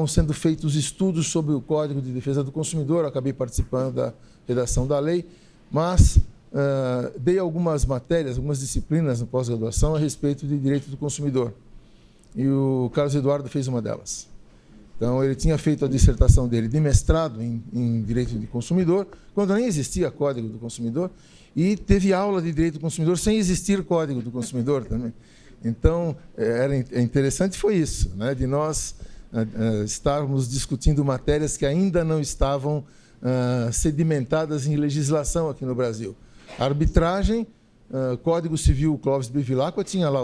sendo feitos estudos sobre o Código de Defesa do Consumidor. Eu acabei participando da redação da lei, mas dei algumas matérias, algumas disciplinas no pós-graduação a respeito de direito do consumidor. E o Carlos Eduardo fez uma delas. Então, ele tinha feito a dissertação dele de mestrado em direito do consumidor, quando nem existia Código do Consumidor, e teve aula de direito do consumidor sem existir Código do Consumidor também. Então, interessante foi isso, né, de nós estarmos discutindo matérias que ainda não estavam sedimentadas em legislação aqui no Brasil. A arbitragem, Código Civil, Clóvis Bevilacqua tinha lá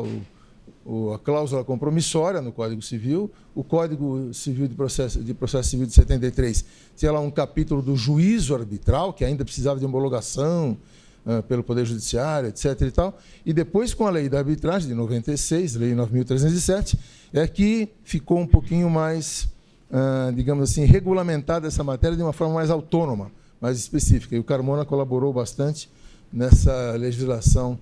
a cláusula compromissória no Código Civil, o Código Civil de Processo Civil de 73 tinha lá um capítulo do juízo arbitral, que ainda precisava de homologação pelo Poder Judiciário, etc. e tal. E depois, com a lei da arbitragem de 96, lei 9.307, é que ficou um pouquinho mais, digamos assim, regulamentada essa matéria de uma forma mais autônoma, mais específica. E o Carmona colaborou bastante nessa legislação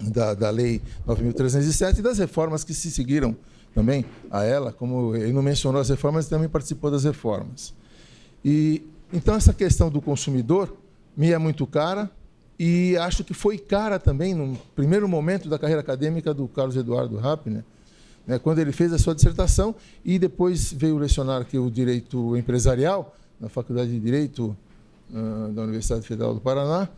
da lei 9.307 e das reformas que se seguiram também a ela. Como ele não mencionou as reformas, ele também participou das reformas. E então, essa questão do consumidor me é muito cara, e acho que foi cara também, no primeiro momento da carreira acadêmica do Carlos Eduardo Rapner, né, quando ele fez a sua dissertação, e depois veio lecionar aqui o direito empresarial, na Faculdade de Direito da Universidade Federal do Paraná,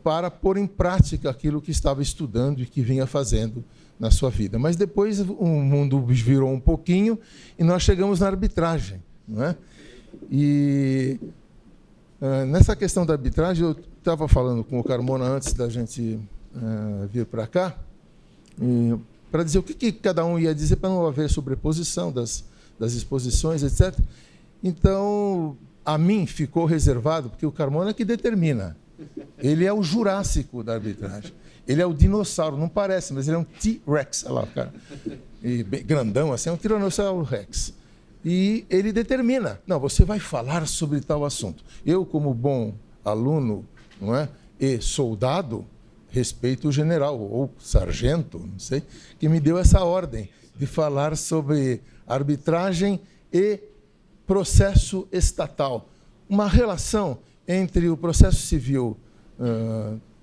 para pôr em prática aquilo que estava estudando e que vinha fazendo na sua vida. Mas depois o mundo virou um pouquinho e nós chegamos na arbitragem, não é? E nessa questão da arbitragem, eu estava falando com o Carmona antes da gente vir para cá, para dizer o que cada um ia dizer, para não haver sobreposição das exposições, etc. Então, a mim ficou reservado, porque o Carmona é que determina. Ele é o Jurássico da arbitragem. Ele é o dinossauro, não parece, mas ele é um T-Rex. Olha lá, o cara. E bem grandão assim, é um Tiranossauro Rex. E ele determina. Não, você vai falar sobre tal assunto. Eu, como bom aluno, não é, e soldado, respeito o general, ou sargento, não sei, que me deu essa ordem de falar sobre arbitragem e processo estatal. Uma relação entre o processo civil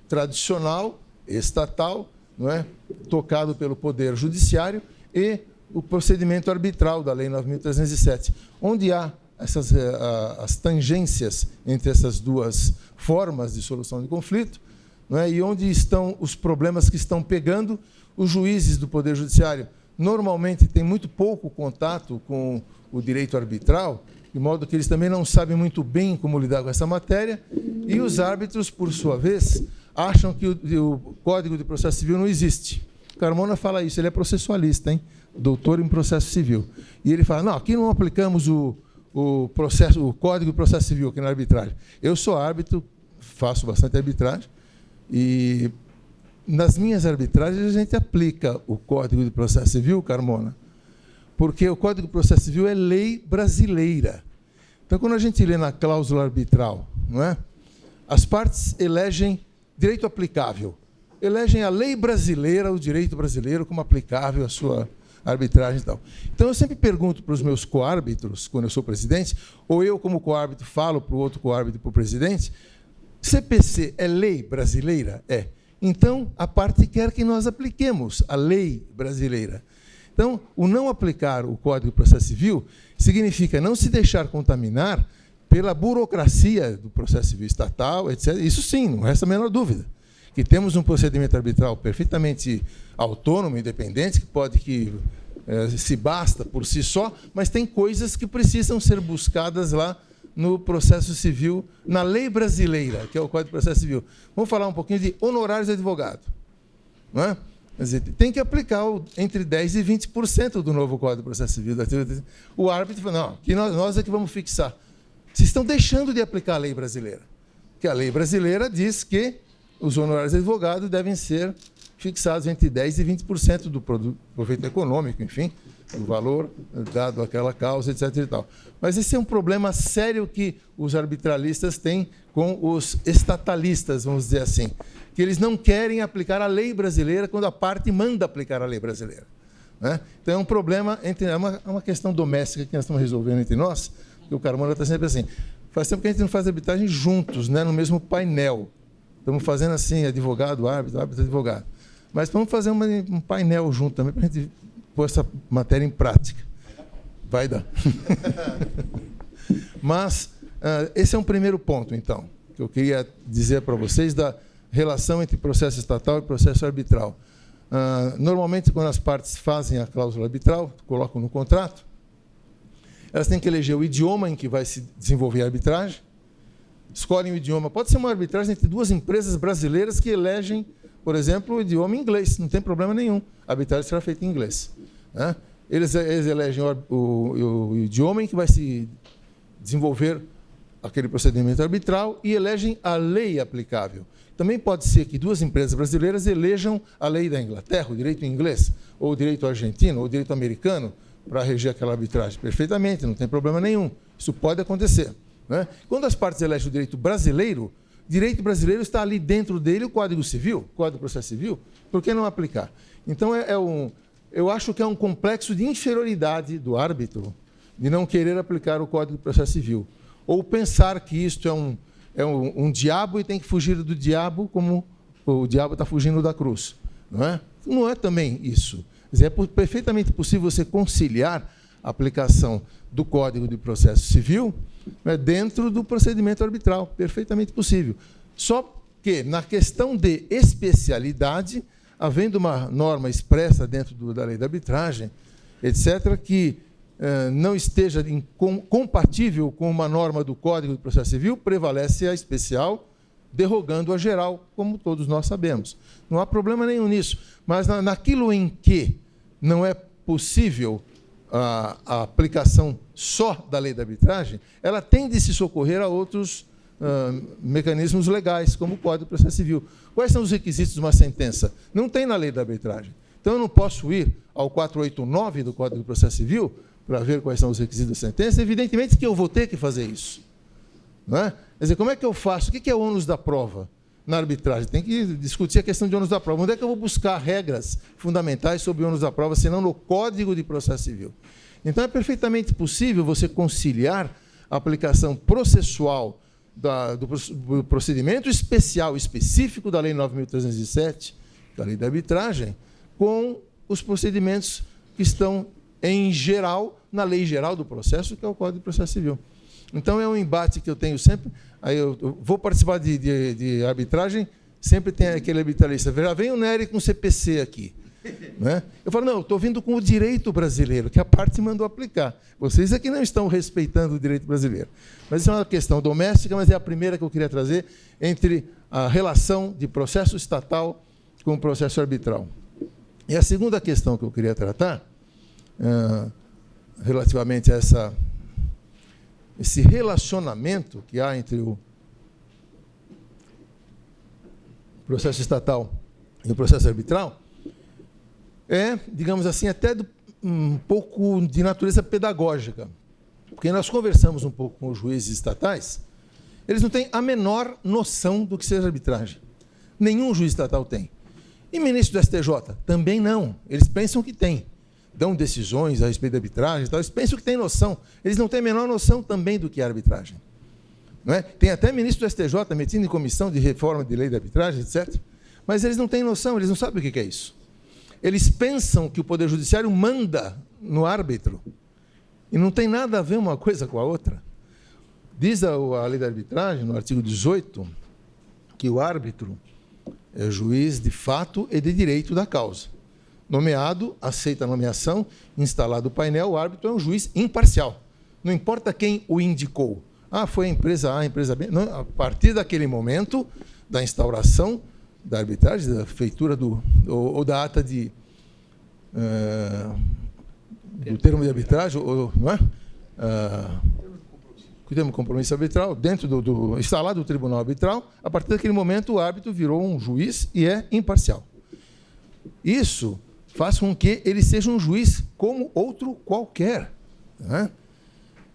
tradicional, estatal, não é, tocado pelo Poder Judiciário, e o procedimento arbitral da Lei 9.307, onde há as tangências entre essas duas formas de solução de conflito, não é, e onde estão os problemas que estão pegando. Os juízes do Poder Judiciário normalmente têm muito pouco contato com o direito arbitral, de modo que eles também não sabem muito bem como lidar com essa matéria, e os árbitros, por sua vez, acham que o Código de Processo Civil não existe. Carmona fala isso, ele é processualista, hein? Doutor em processo civil. E ele fala, não, aqui não aplicamos o Código de Processo Civil aqui na arbitragem. Eu sou árbitro, faço bastante arbitragem, e nas minhas arbitragens a gente aplica o Código de Processo Civil, Carmona, porque o Código de Processo Civil é lei brasileira. Então, quando a gente lê na cláusula arbitral, não é? As partes elegem direito aplicável, elegem a lei brasileira, o direito brasileiro como aplicável à sua arbitragem e tal. Então, eu sempre pergunto para os meus coárbitros, quando eu sou presidente, ou eu, como coárbitro, falo para o outro coárbitro, para o presidente, CPC é lei brasileira? É. Então, a parte quer que nós apliquemos a lei brasileira. Então, o não aplicar o Código de Processo Civil significa não se deixar contaminar pela burocracia do processo civil estatal, etc. Isso sim, não resta a menor dúvida. Que temos um procedimento arbitral perfeitamente autônomo, independente, que se basta por si só, mas tem coisas que precisam ser buscadas lá no processo civil, na lei brasileira, que é o Código de Processo Civil. Vamos falar um pouquinho de honorários de advogado, não é? Quer dizer, tem que aplicar entre 10% e 20% do novo Código de Processo Civil. O árbitro fala, não, que nós é que vamos fixar. Vocês estão deixando de aplicar a lei brasileira. Porque a lei brasileira diz que os honorários de advogado devem ser fixados entre 10% e 20% do proveito econômico, enfim, do valor dado àquela causa, etc. E tal. Mas esse é um problema sério que os arbitralistas têm com os estatalistas, vamos dizer assim, que eles não querem aplicar a lei brasileira quando a parte manda aplicar a lei brasileira. Né? Então é um problema, é uma questão doméstica que nós estamos resolvendo entre nós, que o Carmona está sempre assim. Faz tempo que a gente não faz arbitragem juntos, né, no mesmo painel. Estamos fazendo assim, advogado, árbitro, advogado. Mas vamos fazer um painel junto também para a gente pôr essa matéria em prática. Vai dar. Mas esse é um primeiro ponto, então, que eu queria dizer para vocês da relação entre processo estatal e processo arbitral. Normalmente, quando as partes fazem a cláusula arbitral, colocam no contrato, elas têm que eleger o idioma em que vai se desenvolver a arbitragem, escolhem o idioma. Pode ser uma arbitragem entre duas empresas brasileiras que elegem, por exemplo, o idioma inglês, não tem problema nenhum. A arbitragem será feita em inglês. Né? Eles elegem o idioma em que vai se desenvolver aquele procedimento arbitral e elegem a lei aplicável. Também pode ser que duas empresas brasileiras elejam a lei da Inglaterra, o direito inglês, ou o direito argentino, ou o direito americano, para reger aquela arbitragem. Perfeitamente, não tem problema nenhum. Isso pode acontecer. Né? Quando as partes elegem o direito brasileiro está ali dentro dele o Código Civil, o Código de Processo Civil, por que não aplicar? Então, eu acho que é um complexo de inferioridade do árbitro de não querer aplicar o Código de Processo Civil, ou pensar que isto é um diabo e tem que fugir do diabo como o diabo está fugindo da cruz. Não é? Não é também isso. É perfeitamente possível você conciliar a aplicação do Código de Processo Civil, né, dentro do procedimento arbitral. Perfeitamente possível. Só que, na questão de especialidade, havendo uma norma expressa dentro da lei da arbitragem, etc., que não esteja compatível com uma norma do Código de Processo Civil, prevalece a especial, derrogando a geral, como todos nós sabemos. Não há problema nenhum nisso. Mas naquilo em que não é possível a aplicação só da lei da arbitragem, ela tem de se socorrer a outros mecanismos legais, como o Código de Processo Civil. Quais são os requisitos de uma sentença? Não tem na lei da arbitragem. Então, eu não posso ir ao 489 do Código de Processo Civil para ver quais são os requisitos da sentença. Evidentemente que eu vou ter que fazer isso. Não é? Quer dizer, como é que eu faço? O que é o ônus da prova na arbitragem? Tem que discutir a questão de ônus da prova. Onde é que eu vou buscar regras fundamentais sobre o ônus da prova, senão no Código de Processo Civil? Então, é perfeitamente possível você conciliar a aplicação processual do procedimento especial, específico da Lei 9.307, da Lei da Arbitragem, com os procedimentos que estão, em geral, na Lei Geral do Processo, que é o Código de Processo Civil. Então, é um embate que eu tenho sempre. Aí eu vou participar de arbitragem, sempre tem aquele arbitralista. Já vem o Nery com o CPC aqui. Né? Eu falo, não, eu estou vindo com o direito brasileiro, que a parte mandou aplicar. Vocês aqui não estão respeitando o direito brasileiro. Mas isso é uma questão doméstica, mas é a primeira que eu queria trazer entre a relação de processo estatal com o processo arbitral. E a segunda questão que eu queria tratar, relativamente a esse relacionamento que há entre o processo estatal e o processo arbitral, digamos assim, até um pouco de natureza pedagógica. Porque nós conversamos um pouco com os juízes estatais, eles não têm a menor noção do que seja arbitragem. Nenhum juiz estatal tem. E ministro do STJ? Também não. Eles pensam que tem. Dão decisões a respeito da arbitragem e tal, eles pensam que têm noção. Eles não têm a menor noção também do que é arbitragem. Não é? Tem até ministro do STJ metido em comissão de reforma de lei da arbitragem, etc. Mas eles não têm noção, eles não sabem o que é isso. Eles pensam que o Poder Judiciário manda no árbitro. E não tem nada a ver uma coisa com a outra. Diz a lei da arbitragem, no artigo 18, que o árbitro é juiz de fato e de direito da causa. Nomeado, aceita a nomeação, instalado o painel, o árbitro é um juiz imparcial. Não importa quem o indicou. Foi a empresa A, a empresa B. Não, a partir daquele momento, da instauração da arbitragem, da feitura ou da ata do termo de arbitragem, não é? O termo de compromisso arbitral, dentro instalado o tribunal arbitral, a partir daquele momento o árbitro virou um juiz e é imparcial. Isso faz com que ele seja um juiz como outro qualquer. Né?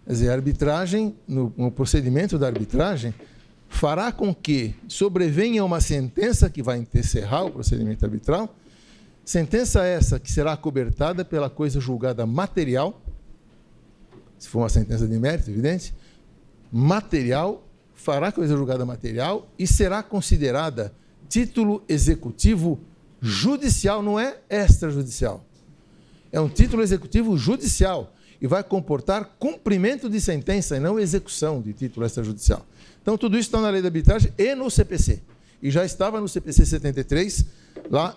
Quer dizer, a arbitragem, no procedimento da arbitragem, fará com que sobrevenha uma sentença que vai encerrar o procedimento arbitral, sentença essa que será cobertada pela coisa julgada material, se for uma sentença de mérito, evidente, material, fará coisa julgada material e será considerada título executivo judicial, não é extrajudicial. É um título executivo judicial e vai comportar cumprimento de sentença e não execução de título extrajudicial. Então, tudo isso está na lei da arbitragem e no CPC. E já estava no CPC 73, lá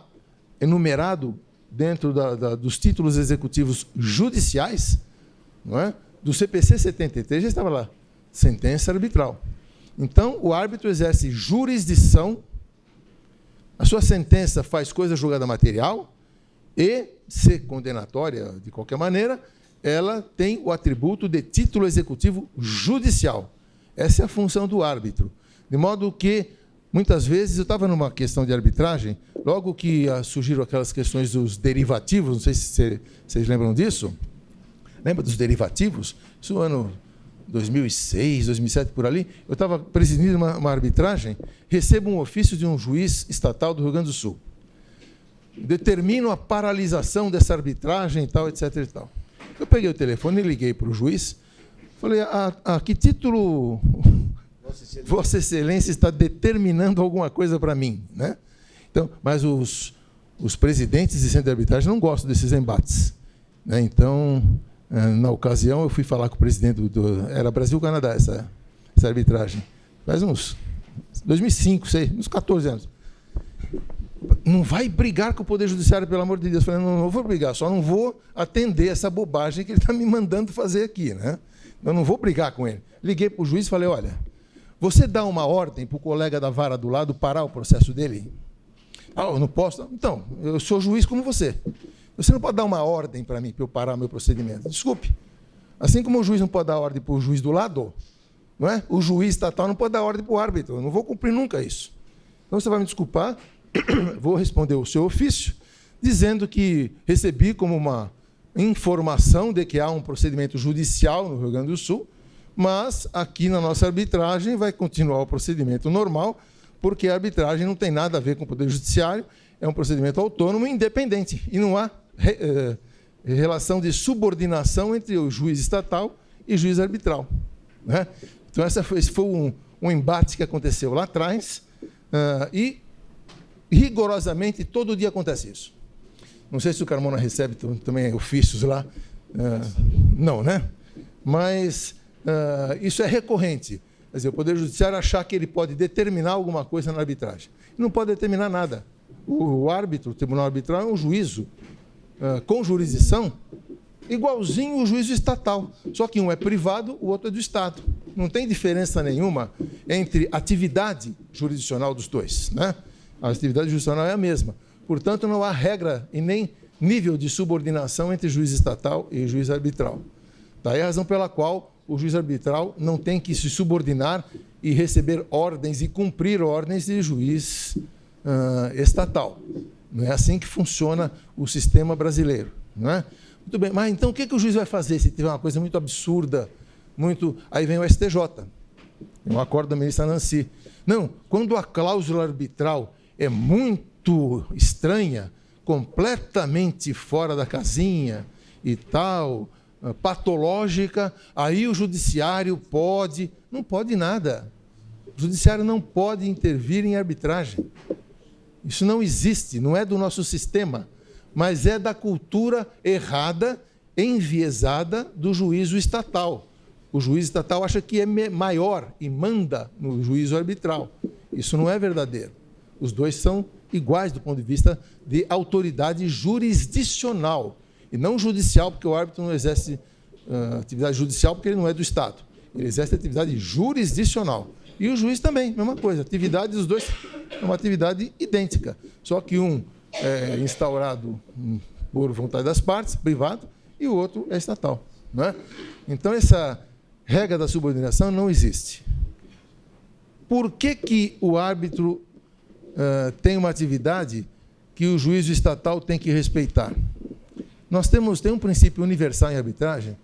enumerado dentro dos títulos executivos judiciais, não é? Do CPC 73 já estava lá, sentença arbitral. Então, o árbitro exerce jurisdição, a sua sentença faz coisa julgada material e, se condenatória de qualquer maneira, ela tem o atributo de título executivo judicial. Essa é a função do árbitro. De modo que, muitas vezes, eu estava numa questão de arbitragem, logo que surgiram aquelas questões dos derivativos, não sei se vocês lembram disso. Lembra dos derivativos? Isso no ano 2006, 2007, por ali. Eu estava presidindo uma arbitragem, recebo um ofício de um juiz estatal do Rio Grande do Sul. Determino a paralisação dessa arbitragem e tal, etc. e tal. Eu peguei o telefone e liguei para o juiz, falei, a que título Vossa Excelência está determinando alguma coisa para mim? Né? Então, mas os presidentes de centro de arbitragem não gostam desses embates. Né? Então, na ocasião, eu fui falar com o presidente era Brasil-Canadá, essa arbitragem. Faz uns 2005, uns 14 anos. Não vai brigar com o Poder Judiciário, pelo amor de Deus. Eu falei, não vou brigar, só não vou atender essa bobagem que ele está me mandando fazer aqui. Né? Eu não vou brigar com ele. Liguei para o juiz e falei, olha, você dá uma ordem para o colega da vara do lado parar o processo dele? Ah, eu não posso? Então, eu sou juiz como você. Você não pode dar uma ordem para mim, para eu parar meu procedimento. Desculpe. Assim como o juiz não pode dar ordem para o juiz do lado, não é? O juiz estatal não pode dar ordem para o árbitro. Eu não vou cumprir nunca isso. Então, você vai me desculpar, vou responder o seu ofício, dizendo que recebi como uma informação de que há um procedimento judicial no Rio Grande do Sul, mas aqui na nossa arbitragem vai continuar o procedimento normal, porque a arbitragem não tem nada a ver com o Poder Judiciário, é um procedimento autônomo e independente, e não há relação de subordinação entre o juiz estatal e o juiz arbitral. Né? Então, esse foi um embate que aconteceu lá atrás, e rigorosamente todo dia acontece isso. Não sei se o Carmona recebe também ofícios lá, não, né? Mas isso é recorrente. Quer dizer, o Poder Judiciário achar que ele pode determinar alguma coisa na arbitragem. Não pode determinar nada. O árbitro, o tribunal arbitral, é um juízo com jurisdição igualzinho o juízo estatal. Só que um é privado, o outro é do Estado. Não tem diferença nenhuma entre atividade jurisdicional dos dois. Né? A atividade jurisdicional é a mesma. Portanto, não há regra e nem nível de subordinação entre juiz estatal e juiz arbitral. Daí a razão pela qual o juiz arbitral não tem que se subordinar e receber ordens e cumprir ordens de juiz estatal. Não é assim que funciona o sistema brasileiro. Não é? Muito bem, mas então o que o juiz vai fazer se tiver uma coisa muito absurda? Aí vem o STJ, um acordo da ministra Nancy. Não, quando a cláusula arbitral é muito estranha, completamente fora da casinha e tal, patológica, aí o judiciário pode... Não pode nada. O judiciário não pode intervir em arbitragem. Isso não existe, não é do nosso sistema, mas é da cultura errada, enviesada do juízo estatal. O juiz estatal acha que é maior e manda no juízo arbitral. Isso não é verdadeiro. Os dois são iguais do ponto de vista de autoridade jurisdicional, e não judicial, porque o árbitro não exerce atividade judicial, porque ele não é do Estado. Ele exerce atividade jurisdicional. E o juiz também, mesma coisa. A atividade dos dois é uma atividade idêntica, só que um é instaurado por vontade das partes, privado, e o outro é estatal. Não é? Então, essa regra da subordinação não existe. Por que o árbitro tem uma atividade que o juízo estatal tem que respeitar? Tem um princípio universal em arbitragem,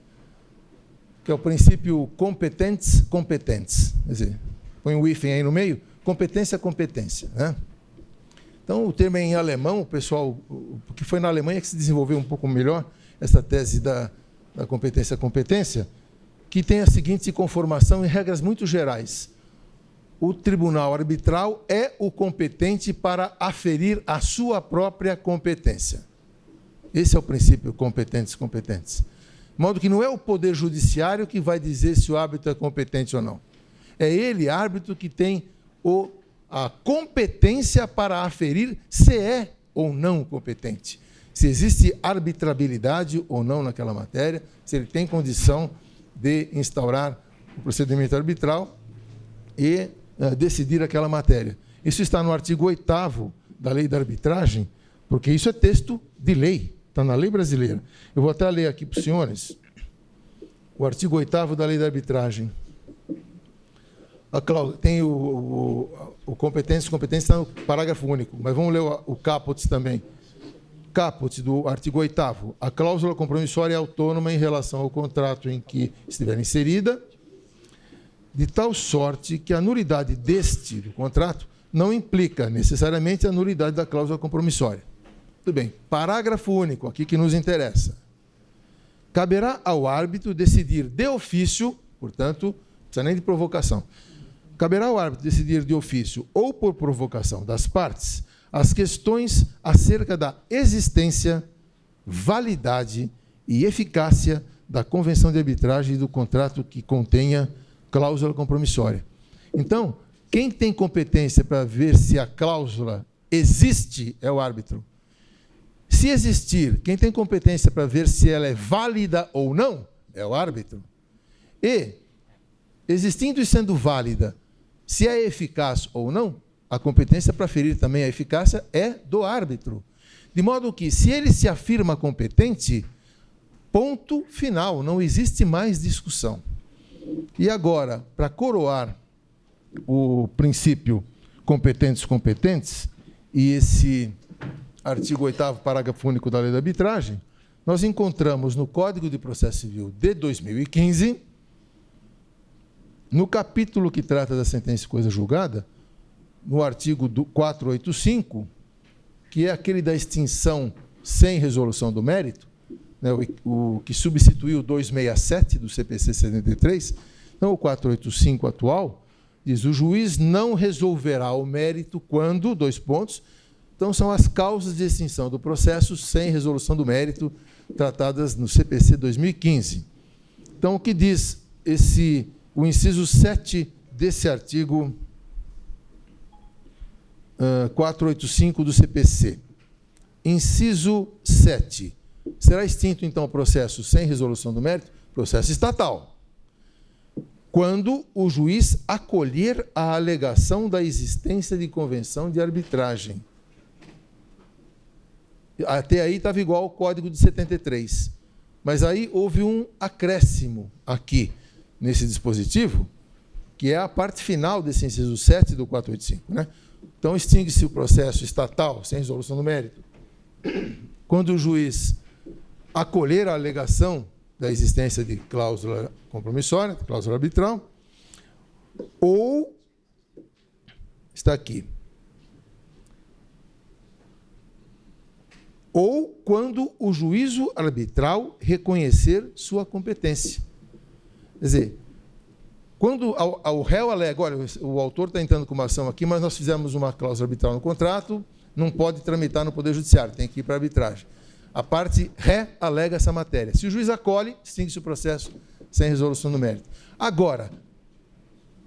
que é o princípio competentes. Quer dizer, põe um hífen aí no meio, competência. Né? Então, o termo é em alemão, porque foi na Alemanha que se desenvolveu um pouco melhor essa tese da competência, que tem a seguinte conformação em regras muito gerais. O tribunal arbitral é o competente para aferir a sua própria competência. Esse é o princípio competentes. De modo que não é o poder judiciário que vai dizer se o árbitro é competente ou não. É ele, árbitro, que tem a competência para aferir se é ou não competente. Se existe arbitrabilidade ou não naquela matéria, se ele tem condição de instaurar o procedimento arbitral e decidir aquela matéria. Isso está no artigo 8º da Lei da Arbitragem, porque isso é texto de lei, está na lei brasileira. Eu vou até ler aqui para os senhores o artigo 8º da Lei da Arbitragem. Tem o competência está no parágrafo único, mas vamos ler o caput também. Caput do artigo 8º. A cláusula compromissória é autônoma em relação ao contrato em que estiver inserida, de tal sorte que a nulidade do contrato não implica necessariamente a nulidade da cláusula compromissória. Tudo bem. Parágrafo único, aqui que nos interessa. Caberá ao árbitro decidir de ofício, portanto, não precisa nem de provocação, caberá ao árbitro decidir de ofício ou por provocação das partes as questões acerca da existência, validade e eficácia da convenção de arbitragem e do contrato que contenha cláusula compromissória. Então, quem tem competência para ver se a cláusula existe é o árbitro. Se existir, quem tem competência para ver se ela é válida ou não é o árbitro. E, existindo e sendo válida, se é eficaz ou não, a competência para aferir também a eficácia é do árbitro. De modo que, se ele se afirma competente, ponto final, não existe mais discussão. E agora, para coroar o princípio competentes, e esse artigo 8º, parágrafo único da Lei da Arbitragem, nós encontramos no Código de Processo Civil de 2015, no capítulo que trata da sentença e coisa julgada, no artigo 485, que é aquele da extinção sem resolução do mérito, né, o que substituiu o 267 do CPC 73, então o 485 atual, diz: o juiz não resolverá o mérito quando, então são as causas de extinção do processo sem resolução do mérito, tratadas no CPC 2015. Então, o que diz o inciso 7 desse artigo 485 do CPC? Inciso 7. Será extinto, então, o processo sem resolução do mérito? Processo estatal. Quando o juiz acolher a alegação da existência de convenção de arbitragem. Até aí estava igual ao Código de 73. Mas aí houve um acréscimo aqui, nesse dispositivo, que é a parte final desse inciso 7 do 485. Né? Então, extingue-se o processo estatal sem resolução do mérito quando o juiz acolher a alegação da existência de cláusula compromissória, cláusula arbitral, ou, está aqui, ou quando o juízo arbitral reconhecer sua competência. Quer dizer, quando o réu alega, olha, o autor está entrando com uma ação aqui, mas nós fizemos uma cláusula arbitral no contrato, não pode tramitar no Poder Judiciário, tem que ir para a arbitragem. A parte ré alega essa matéria. Se o juiz acolhe, extingue-se o processo sem resolução do mérito. Agora,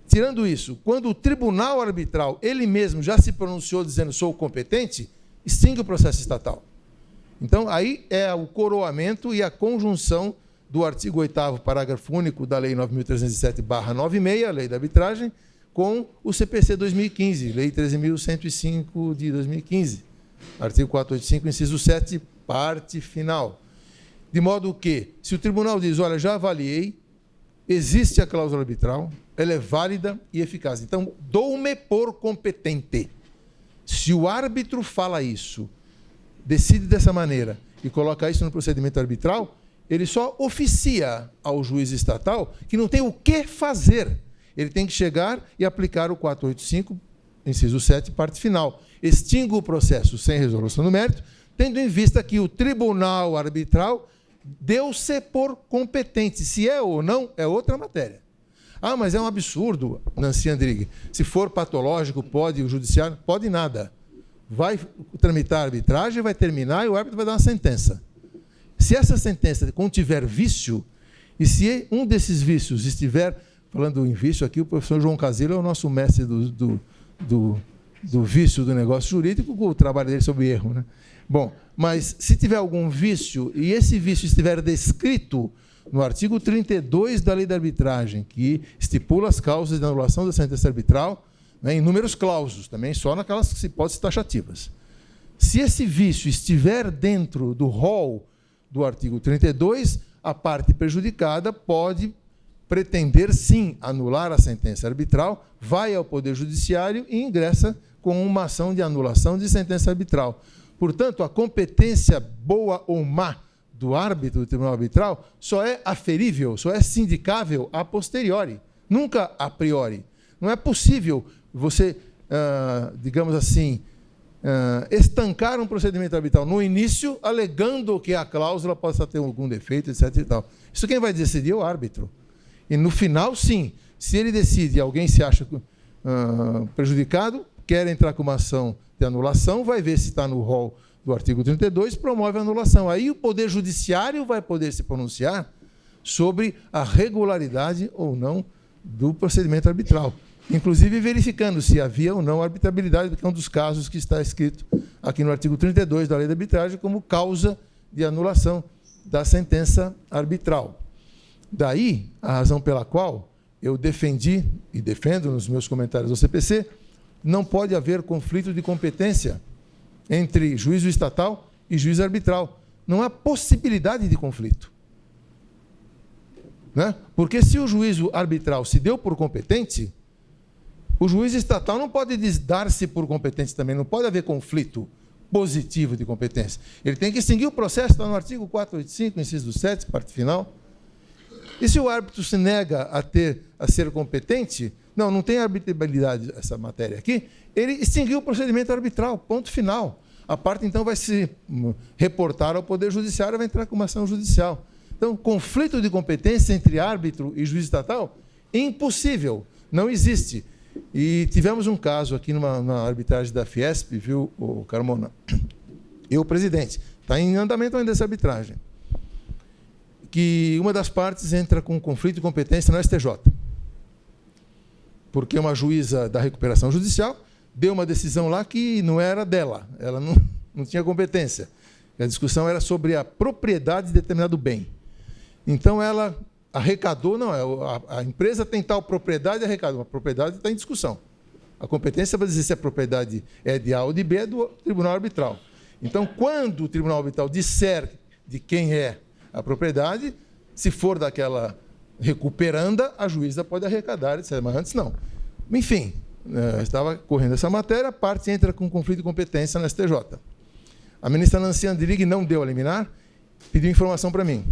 tirando isso, quando o tribunal arbitral, ele mesmo já se pronunciou dizendo sou competente, extingue o processo estatal. Então, aí é o coroamento e a conjunção do artigo 8º, parágrafo único da Lei 9.307/96, a Lei da Arbitragem, com o CPC 2015, Lei 13.105 de 2015, artigo 485, inciso 7, parte final. De modo que, se o tribunal diz, olha, já avaliei, existe a cláusula arbitral, ela é válida e eficaz. Então, dou-me por competente. Se o árbitro fala isso, decide dessa maneira e coloca isso no procedimento arbitral, ele só oficia ao juiz estatal que não tem o que fazer. Ele tem que chegar e aplicar o 485, inciso 7, parte final. Extingue o processo sem resolução do mérito, tendo em vista que o tribunal arbitral deu-se por competente. Se é ou não, é outra matéria. Ah, mas é um absurdo, Nancy Andrighi. Se for patológico, pode o judiciário? Pode nada. Vai tramitar a arbitragem, vai terminar e o árbitro vai dar uma sentença. Se essa sentença contiver vício, e se um desses vícios estiver, falando em vício aqui, o professor João Casillo é o nosso mestre do vício do negócio jurídico, com o trabalho dele sobre erro, né? Bom, mas se tiver algum vício, e esse vício estiver descrito no artigo 32 da Lei da Arbitragem, que estipula as causas de anulação da sentença arbitral, né, em números clausos, também só naquelas hipóteses taxativas. Se esse vício estiver dentro do rol do artigo 32, a parte prejudicada pode pretender, sim, anular a sentença arbitral, vai ao Poder Judiciário e ingressa com uma ação de anulação de sentença arbitral. Portanto, a competência boa ou má do árbitro do tribunal arbitral só é aferível, só é sindicável a posteriori, nunca a priori. Não é possível você, digamos assim, estancar um procedimento arbitral no início, alegando que a cláusula possa ter algum defeito, etc. E tal. Isso quem vai decidir é o árbitro. E no final, sim, se ele decide e alguém se acha prejudicado, quer entrar com uma ação de anulação, vai ver se está no rol do artigo 32, promove a anulação. Aí o Poder Judiciário vai poder se pronunciar sobre a regularidade ou não do procedimento arbitral, inclusive verificando se havia ou não arbitrabilidade, porque é um dos casos que está escrito aqui no artigo 32 da Lei da Arbitragem como causa de anulação da sentença arbitral. Daí a razão pela qual eu defendi e defendo nos meus comentários ao CPC, não pode haver conflito de competência entre juízo estatal e juízo arbitral. Não há possibilidade de conflito. Né? Porque se o juízo arbitral se deu por competente, o juiz estatal não pode dar-se por competente também, não pode haver conflito positivo de competência. Ele tem que extinguir o processo, está no artigo 485, inciso 7, parte final. E se o árbitro se nega a ser competente, não tem arbitrabilidade essa matéria aqui, ele extinguiu o procedimento arbitral, ponto final. A parte, então, vai se reportar ao Poder Judiciário, vai entrar com uma ação judicial. Então, conflito de competência entre árbitro e juiz estatal? Impossível, não existe. E tivemos um caso aqui na arbitragem da Fiesp, viu, o Carmona? Eu, presidente, está em andamento ainda essa arbitragem, que uma das partes entra com conflito de competência no STJ, porque uma juíza da recuperação judicial deu uma decisão lá que não era dela, ela não tinha competência. A discussão era sobre a propriedade de determinado bem. Então, ela arrecadou, a empresa tem tal propriedade, arrecadou. A propriedade está em discussão. A competência para dizer se a propriedade é de A ou de B é do tribunal arbitral. Então, quando o tribunal arbitral disser de quem é a propriedade, se for daquela recuperanda, a juíza pode arrecadar, etc. Mas antes não. Enfim, estava correndo essa matéria, a parte entra com conflito de competência na STJ. A ministra Nancy Andrighi não deu a liminar, pediu informação para mim.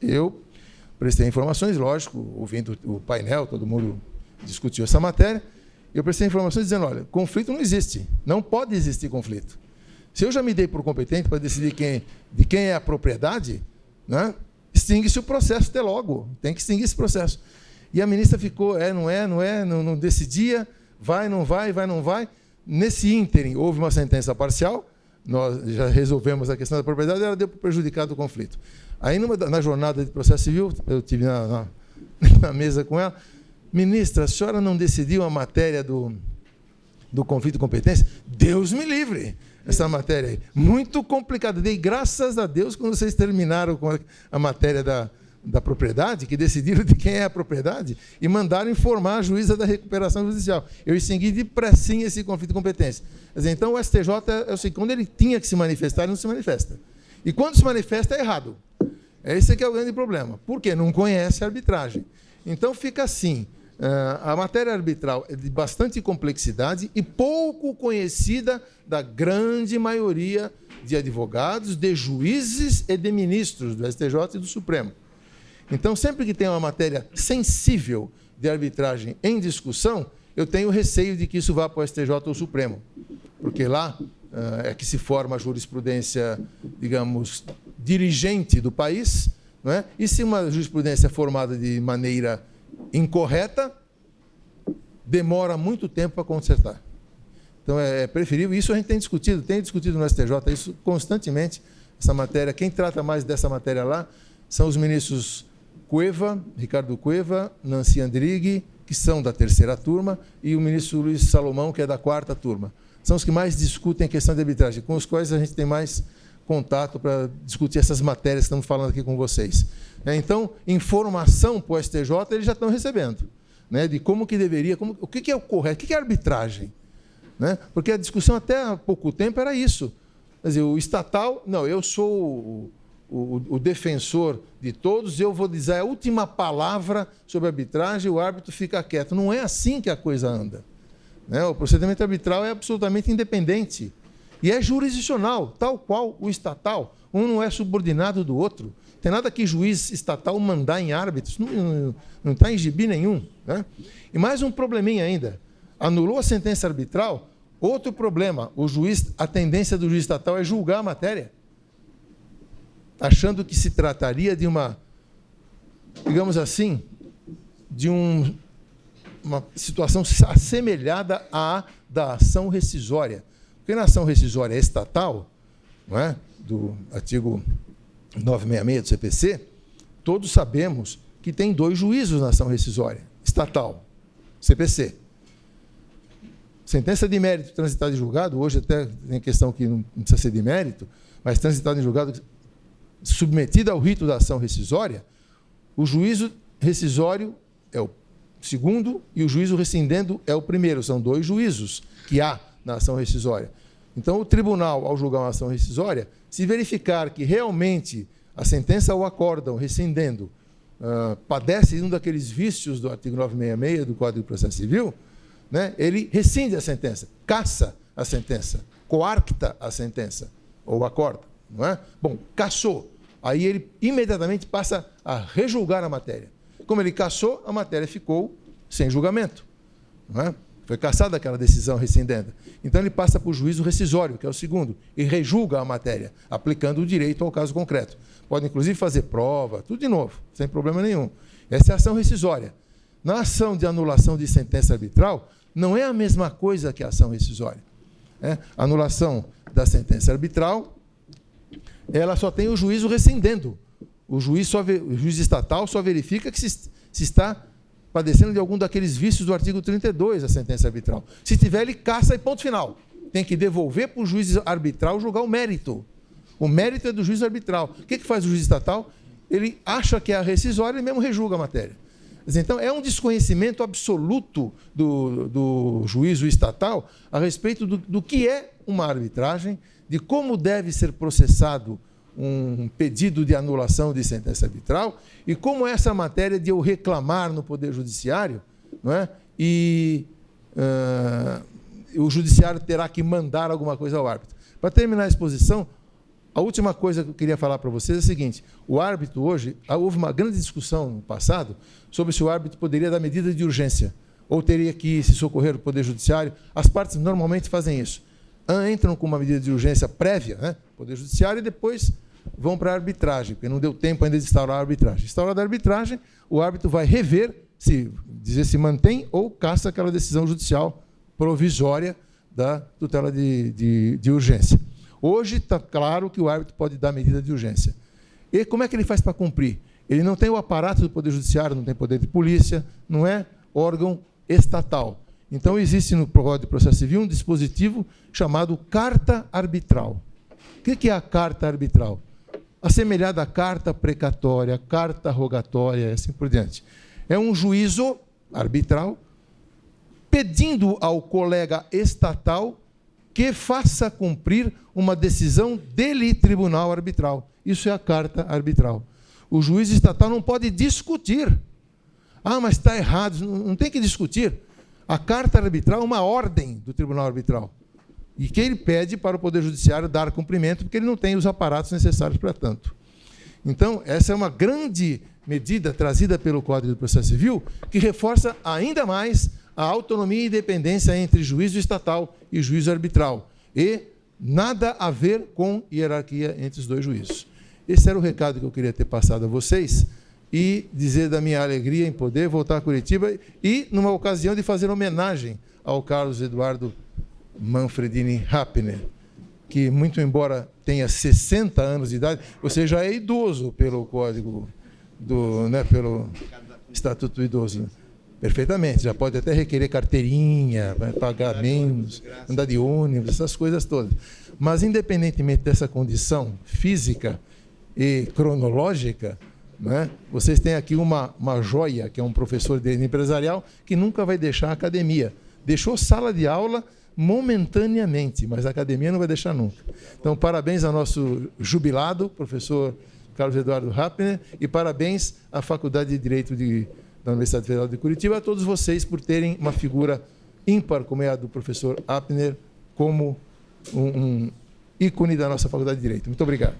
Eu prestei informações, lógico, ouvindo o painel, todo mundo discutiu essa matéria, eu prestei informações dizendo, olha, conflito não existe, não pode existir conflito. Se eu já me dei por competente para decidir de quem é a propriedade, né, extingue-se o processo até logo, tem que extinguir esse processo. E a ministra ficou, não decidia, vai, não vai. Nesse ínterim, houve uma sentença parcial, nós já resolvemos a questão da propriedade, ela deu para prejudicar do conflito. Aí, na jornada de processo civil, eu estive na mesa com ela, ministra, a senhora não decidiu a matéria do conflito de competência? Deus me livre! Essa matéria aí, muito complicada. Dei graças a Deus quando vocês terminaram com a matéria da propriedade, que decidiram de quem é a propriedade, e mandaram informar a juíza da recuperação judicial. Eu extingui depressinha esse conflito de competência. Quer dizer, então, o STJ, eu sei, quando ele tinha que se manifestar, ele não se manifesta. E quando se manifesta, é errado. Esse que é o grande problema. Por quê? Não conhece a arbitragem. Então, fica assim. A matéria arbitral é de bastante complexidade e pouco conhecida da grande maioria de advogados, de juízes e de ministros do STJ e do Supremo. Então, sempre que tem uma matéria sensível de arbitragem em discussão, eu tenho receio de que isso vá para o STJ ou Supremo, porque lá é que se forma a jurisprudência, digamos, dirigente do país, não é? E se uma jurisprudência é formada de maneira incorreta, demora muito tempo para consertar. Então, é preferível, isso a gente tem discutido no STJ, isso constantemente, essa matéria. Quem trata mais dessa matéria lá são os ministros Cueva, Ricardo Cueva, Nancy Andrighi, que são da 3ª turma, e o ministro Luiz Salomão, que é da 4ª turma. São os que mais discutem a questão de arbitragem, com os quais a gente tem mais contato para discutir essas matérias que estamos falando aqui com vocês. Então, informação para o STJ eles já estão recebendo, né, de como que deveria, o que é o correto, o que é arbitragem. Né? Porque a discussão até há pouco tempo era isso. Quer dizer, o estatal, não, eu sou o defensor de todos, eu vou dizer a última palavra sobre arbitragem, o árbitro fica quieto. Não é assim que a coisa anda. Né? O procedimento arbitral é absolutamente independente e é jurisdicional, tal qual o estatal. Um não é subordinado do outro. Tem nada que juiz estatal mandar em árbitros, não está em gibi nenhum. Né? E mais um probleminha ainda. Anulou a sentença arbitral, outro problema. A tendência do juiz estatal é julgar a matéria, achando que se trataria de uma, digamos assim, de uma situação assemelhada à da ação rescisória. Porque na ação rescisória estatal, não é? Do artigo 966 do CPC, todos sabemos que tem 2 juízos na ação rescisória estatal, CPC. Sentença de mérito transitada em julgado, hoje até tem questão que não precisa ser de mérito, mas transitada em julgado, submetida ao rito da ação rescisória, o juízo rescisório é o segundo e o juízo rescindendo é o primeiro. São 2 juízos que há na ação rescisória. Então, o tribunal, ao julgar uma ação rescisória, se verificar que realmente a sentença ou acórdão rescindendo padece de um daqueles vícios do artigo 966 do Código de Processo Civil, né, ele rescinde a sentença, caça a sentença, coarcta a sentença, ou acorda. Não é? Bom, cassou. Aí ele imediatamente passa a rejulgar a matéria. Como ele cassou, a matéria ficou sem julgamento. Não é? Foi cassada aquela decisão rescindenda. Então ele passa para o juízo rescisório, que é o segundo, e rejulga a matéria, aplicando o direito ao caso concreto. Pode, inclusive, fazer prova, tudo de novo, sem problema nenhum. Essa é a ação rescisória. Na ação de anulação de sentença arbitral, não é a mesma coisa que a ação rescisória. A anulação da sentença arbitral, ela só tem o juízo rescindendo. O juiz estatal só verifica que se está padecendo de algum daqueles vícios do artigo 32 da sentença arbitral. Se tiver, ele caça e ponto final. Tem que devolver para o juiz arbitral julgar o mérito. O mérito é do juiz arbitral. O que faz o juiz estatal? Ele acha que é a rescisória e mesmo rejulga a matéria. Então, é um desconhecimento absoluto do juízo estatal a respeito do que é uma arbitragem, de como deve ser processado um pedido de anulação de sentença arbitral e como é essa matéria de eu reclamar no Poder Judiciário, não é? E o Judiciário terá que mandar alguma coisa ao árbitro. Para terminar a exposição, a última coisa que eu queria falar para vocês é a seguinte: o árbitro hoje, houve uma grande discussão no passado sobre se o árbitro poderia dar medida de urgência ou teria que se socorrer do Poder Judiciário. As partes normalmente fazem isso. Entram com uma medida de urgência prévia, né, Poder Judiciário, e depois vão para a arbitragem, porque não deu tempo ainda de instaurar a arbitragem. Instaurada a arbitragem, o árbitro vai rever, dizer se mantém ou caça aquela decisão judicial provisória da tutela de urgência. Hoje está claro que o árbitro pode dar medida de urgência. E como é que ele faz para cumprir? Ele não tem o aparato do Poder Judiciário, não tem poder de polícia, não é órgão estatal. Então, existe no Código de Processo Civil um dispositivo chamado carta arbitral. O que é a carta arbitral? Assemelhada à carta precatória, carta rogatória e assim por diante. É um juízo arbitral pedindo ao colega estatal que faça cumprir uma decisão dele, tribunal arbitral. Isso é a carta arbitral. O juiz estatal não pode discutir Ah, mas está errado. Não tem que discutir. A carta arbitral é uma ordem do Tribunal Arbitral. E que ele pede para o Poder Judiciário dar cumprimento, porque ele não tem os aparatos necessários para tanto. Então, essa é uma grande medida trazida pelo Código de Processo Civil, que reforça ainda mais a autonomia e independência entre juízo estatal e juízo arbitral. E nada a ver com hierarquia entre os dois juízos. Esse era o recado que eu queria ter passado a vocês e dizer da minha alegria em poder voltar a Curitiba e, numa ocasião, de fazer homenagem ao Carlos Eduardo Manfredini Rapner, que, muito embora tenha 60 anos de idade, você já é idoso pelo código, pelo Estatuto do Idoso. Perfeitamente, já pode até requerer carteirinha, pagar menos, andar de ônibus, essas coisas todas. Mas, independentemente dessa condição física e cronológica, né, vocês têm aqui uma joia, que é um professor de direito empresarial, que nunca vai deixar a academia. Deixou sala de aula momentaneamente, mas a academia não vai deixar nunca. Então, parabéns ao nosso jubilado, professor Carlos Eduardo Rapner, e parabéns à Faculdade de Direito da Universidade Federal de Curitiba, a todos vocês por terem uma figura ímpar, como é a do professor Rapner, como um ícone da nossa Faculdade de Direito. Muito obrigado.